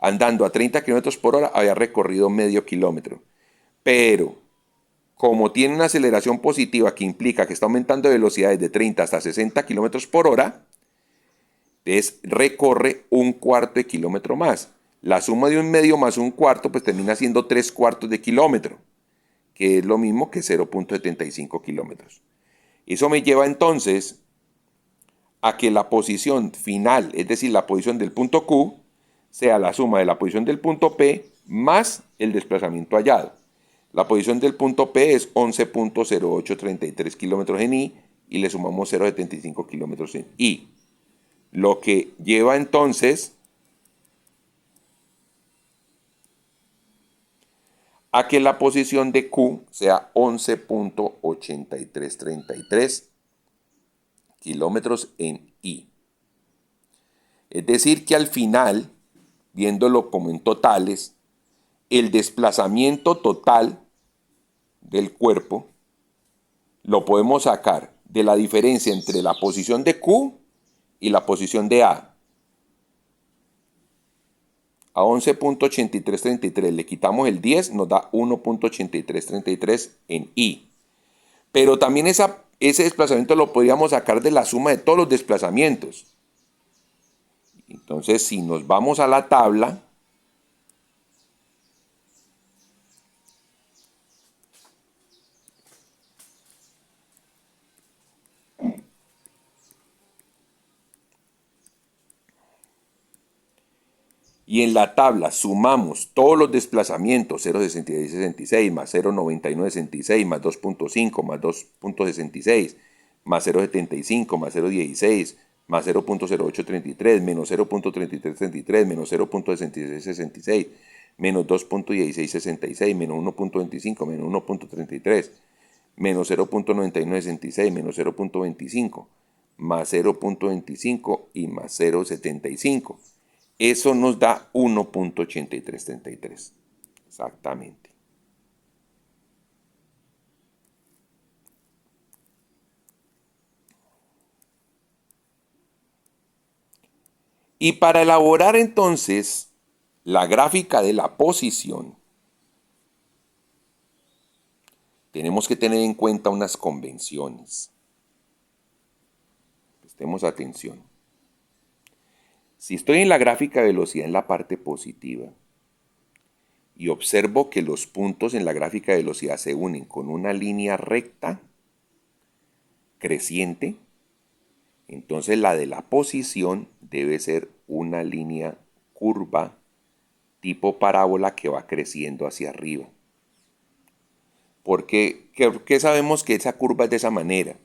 andando a 30 kilómetros por hora, había recorrido medio kilómetro. Pero, como tiene una aceleración positiva que implica que está aumentando de velocidades de 30 hasta 60 kilómetros por hora, recorre 1/4 de kilómetro más. La suma de 1/2 más 1/4 pues termina siendo 3/4 de kilómetro, que es lo mismo que 0.75 kilómetros. Eso me lleva entonces a que la posición final, es decir, la posición del punto Q, sea la suma de la posición del punto P más el desplazamiento hallado. La posición del punto P es 11.0833 kilómetros en I, y le sumamos 0.75 kilómetros en I. Lo que lleva entonces a que la posición de Q sea 11.8333 kilómetros en I. Es decir, que al final, viéndolo como en totales, el desplazamiento total del cuerpo lo podemos sacar de la diferencia entre la posición de Q y la posición de A. A 11.8333 le quitamos el 10, nos da 1.8333 en I. Pero también ese desplazamiento lo podríamos sacar de la suma de todos los desplazamientos. Entonces, si nos vamos a la tabla, y en la tabla sumamos todos los desplazamientos, 0.6666 más 0.9966 más 2.5 más 2.66 más 0.75 más 0.16 más 0.0833 menos 0.3333 menos 0.6666 menos 2.1666 menos 1.25 menos 1.33 menos 0.9966 menos 0.25 más 0.25 y más 0.75. Eso nos da 1.8333. Exactamente. Y para elaborar entonces la gráfica de la posición, tenemos que tener en cuenta unas convenciones. Prestemos atención. Si estoy en la gráfica de velocidad en la parte positiva y observo que los puntos en la gráfica de velocidad se unen con una línea recta creciente, entonces la de la posición debe ser una línea curva tipo parábola que va creciendo hacia arriba. ¿Por qué sabemos que esa curva es de esa manera?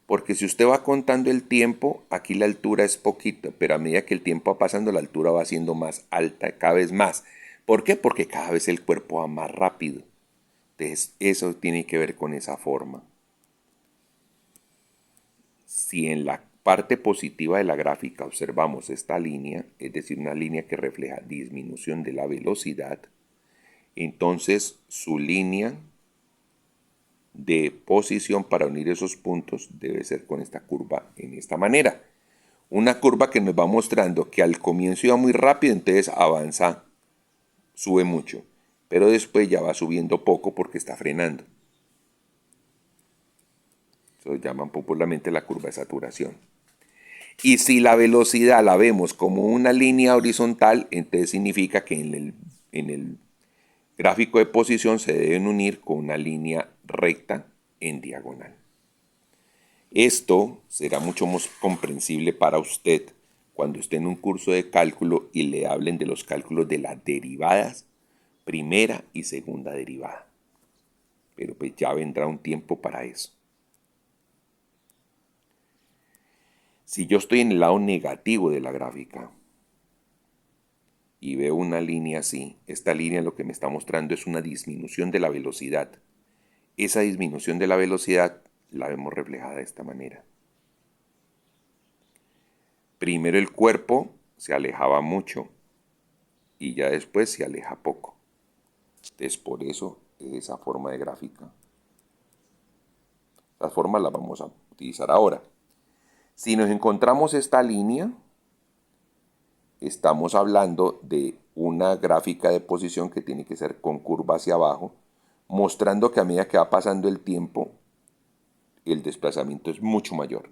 Porque si usted va contando el tiempo, aquí la altura es poquito, pero a medida que el tiempo va pasando, la altura va siendo más alta, cada vez más. ¿Por qué? Porque cada vez el cuerpo va más rápido. Entonces, eso tiene que ver con esa forma. Si en la parte positiva de la gráfica observamos esta línea, es decir, una línea que refleja disminución de la velocidad, entonces su línea de posición para unir esos puntos debe ser con esta curva en esta manera. Una curva que nos va mostrando que al comienzo iba muy rápido, entonces avanza, sube mucho, pero después ya va subiendo poco porque está frenando. Eso llaman popularmente la curva de saturación. Y si la velocidad la vemos como una línea horizontal, entonces significa que en el gráfico de posición se deben unir con una línea recta en diagonal. Esto será mucho más comprensible para usted cuando esté en un curso de cálculo y le hablen de los cálculos de las derivadas, primera y segunda derivada. Pero pues ya vendrá un tiempo para eso. Si yo estoy en el lado negativo de la gráfica y veo una línea así, esta línea lo que me está mostrando es una disminución de la velocidad. Esa disminución de la velocidad la vemos reflejada de esta manera. Primero el cuerpo se alejaba mucho y ya después se aleja poco. Entonces por eso esa forma de gráfica. Las formas las vamos a utilizar ahora. Si nos encontramos esta línea, estamos hablando de una gráfica de posición que tiene que ser con curva hacia abajo, mostrando que a medida que va pasando el tiempo, el desplazamiento es mucho mayor.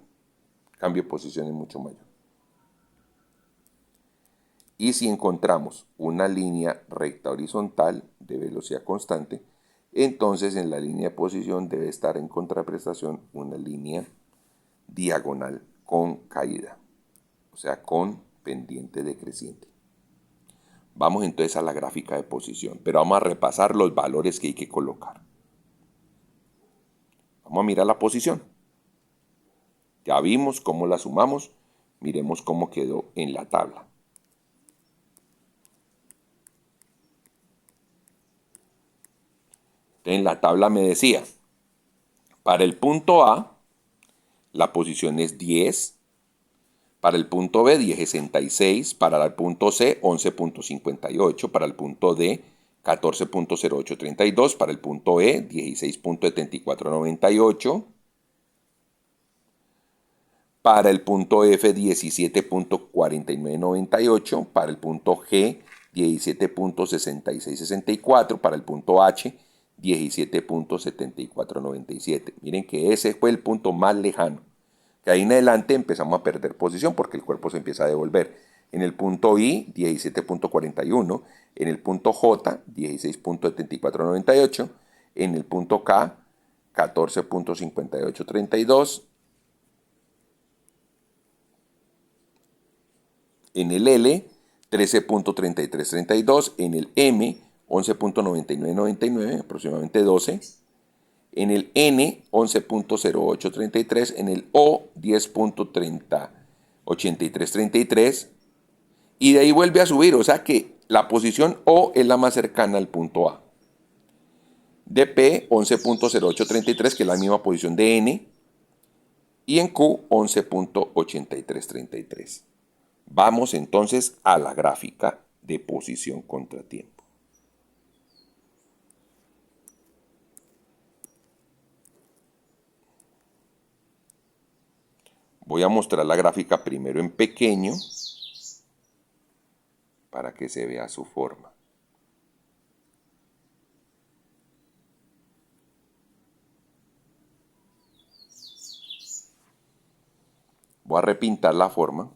Cambio de posición es mucho mayor. Y si encontramos una línea recta horizontal de velocidad constante, entonces en la línea de posición debe estar en contraprestación una línea diagonal con caída, o sea, con pendiente decreciente. Vamos entonces a la gráfica de posición, pero vamos a repasar los valores que hay que colocar. Vamos a mirar la posición. Ya vimos cómo la sumamos, miremos cómo quedó en la tabla. En la tabla me decía, para el punto A, la posición es 10, para el punto B 10,66, para el punto C 11,58, para el punto D 14,0832, para el punto E 16,7498, para el punto F 17,4998, para el punto G 17,6664, para el punto H 17,7497. Miren que ese fue el punto más lejano. Que ahí en adelante empezamos a perder posición porque el cuerpo se empieza a devolver. En el punto I, 17,41. En el punto J, 16,7498. En el punto K, 14,5832. En el L, 13,3332. En el M, 11,9999, aproximadamente 12. En el N, 11,0833. En el O, 10,308333. Y de ahí vuelve a subir, o sea que la posición O es la más cercana al punto A. De P, 11,0833, que es la misma posición de N. Y en Q, 11,8333. Vamos entonces a la gráfica de posición contratiempo. Voy a mostrar la gráfica primero en pequeño para que se vea su forma. Voy a repintar la forma.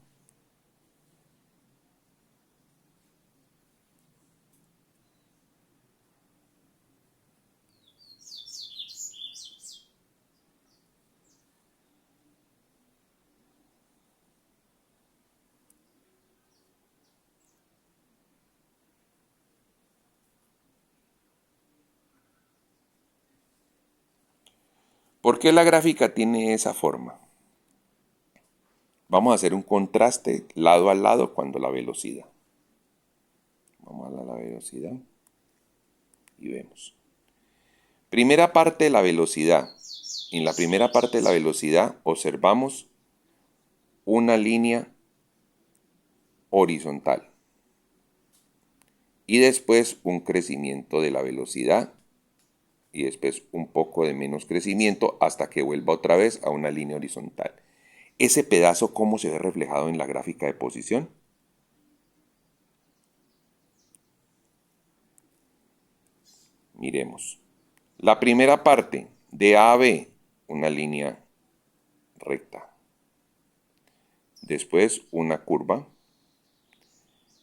¿Por qué la gráfica tiene esa forma? Vamos a hacer un contraste lado a lado cuando la velocidad. Vamos a dar la velocidad y vemos. Primera parte de la velocidad. En la primera parte de la velocidad observamos una línea horizontal y después un crecimiento de la velocidad y después un poco de menos crecimiento hasta que vuelva otra vez a una línea horizontal. Ese pedazo, ¿cómo se ve reflejado en la gráfica de posición? Miremos. La primera parte, de A a B, una línea recta. Después una curva.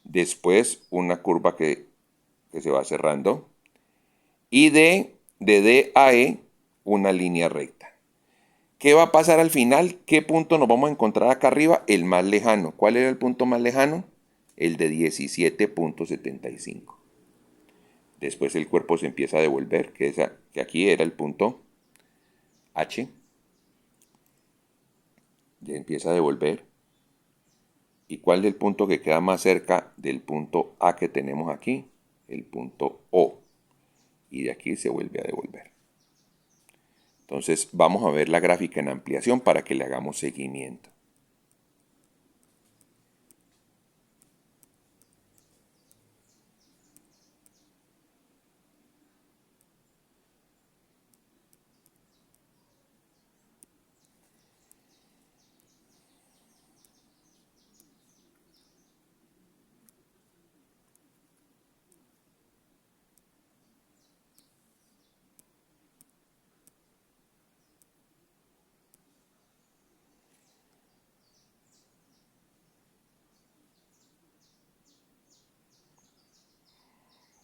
Después una curva que se va cerrando. Y de D a E, una línea recta. ¿Qué va a pasar al final? ¿Qué punto nos vamos a encontrar acá arriba? El más lejano. ¿Cuál era el punto más lejano? El de 17.75. Después el cuerpo se empieza a devolver, que aquí era el punto H. Ya empieza a devolver. ¿Y cuál es el punto que queda más cerca del punto A que tenemos aquí? El punto O. Y de aquí se vuelve a devolver. Entonces vamos a ver la gráfica en ampliación para que le hagamos seguimiento.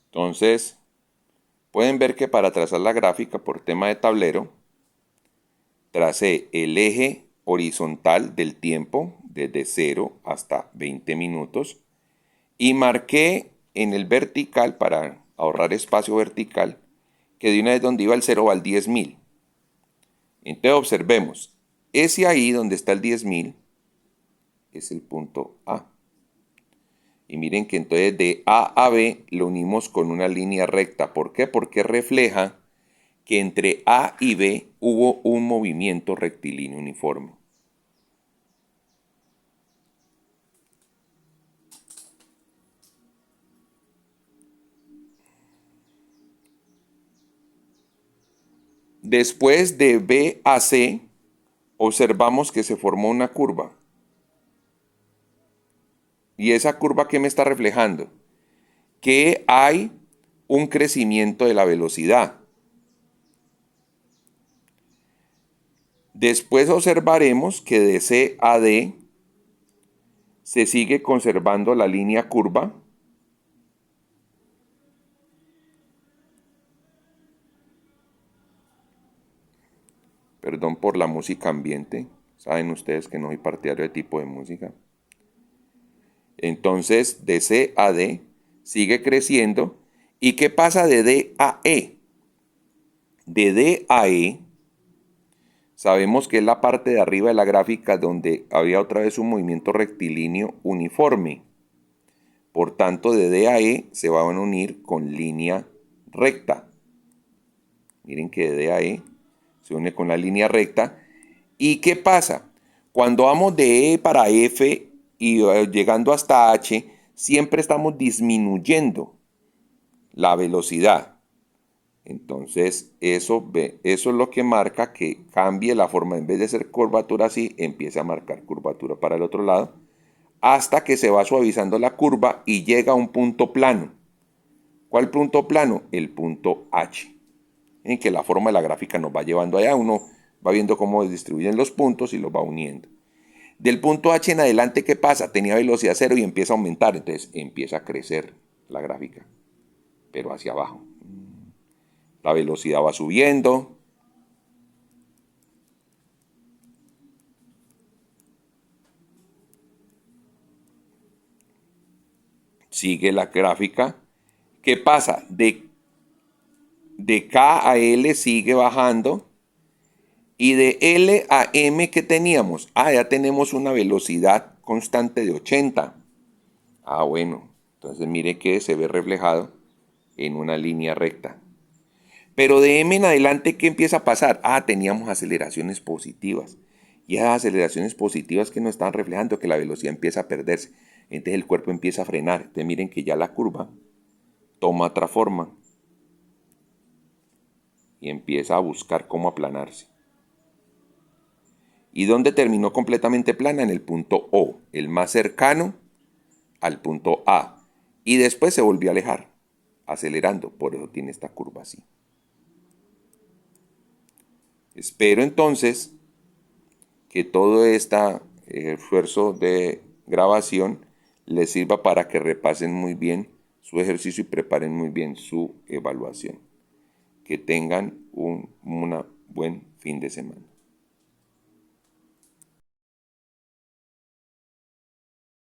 Entonces, pueden ver que para trazar la gráfica por tema de tablero, tracé el eje horizontal del tiempo desde 0 hasta 20 minutos y marqué en el vertical, para ahorrar espacio vertical, que de una vez donde iba el 0 va al 10.000. Entonces observemos, ese ahí donde está el 10.000 es el punto A. Y miren que entonces de A a B lo unimos con una línea recta. ¿Por qué? Porque refleja que entre A y B hubo un movimiento rectilíneo uniforme. Después de B a C, observamos que se formó una curva. ¿Y esa curva qué me está reflejando? Que hay un crecimiento de la velocidad. Después observaremos que de C a D se sigue conservando la línea curva. Perdón por la música ambiente. Saben ustedes que no soy partidario de tipo de música. Entonces, de C a D sigue creciendo. ¿Y qué pasa de D a E? De D a E, sabemos que es la parte de arriba de la gráfica donde había otra vez un movimiento rectilíneo uniforme. Por tanto, de D a E se van a unir con línea recta. Miren que de D a E se une con la línea recta. ¿Y qué pasa? Cuando vamos de E para F y llegando hasta H, siempre estamos disminuyendo la velocidad. Entonces, eso es lo que marca que cambie la forma. En vez de ser curvatura así, empiece a marcar curvatura para el otro lado, hasta que se va suavizando la curva y llega a un punto plano. ¿Cuál punto plano? El punto H. En que la forma de la gráfica nos va llevando allá. Uno va viendo cómo se distribuyen los puntos y los va uniendo. Del punto H en adelante, ¿qué pasa? Tenía velocidad cero y empieza a aumentar. Entonces empieza a crecer la gráfica, pero hacia abajo. La velocidad va subiendo. Sigue la gráfica. ¿Qué pasa? De K a L sigue bajando Y de L a M, ¿qué teníamos? Ya tenemos una velocidad constante de 80. Bueno, entonces mire que se ve reflejado en una línea recta. Pero de M en adelante, ¿qué empieza a pasar? Teníamos aceleraciones positivas. Y esas aceleraciones positivas que nos están reflejando que la velocidad empieza a perderse. Entonces el cuerpo empieza a frenar. Entonces miren que ya la curva toma otra forma y empieza a buscar cómo aplanarse. ¿Y dónde terminó completamente plana? En el punto O, el más cercano al punto A. Y después se volvió a alejar, acelerando. Por eso tiene esta curva así. Espero entonces que todo este esfuerzo de grabación les sirva para que repasen muy bien su ejercicio y preparen muy bien su evaluación. Que tengan un buen fin de semana.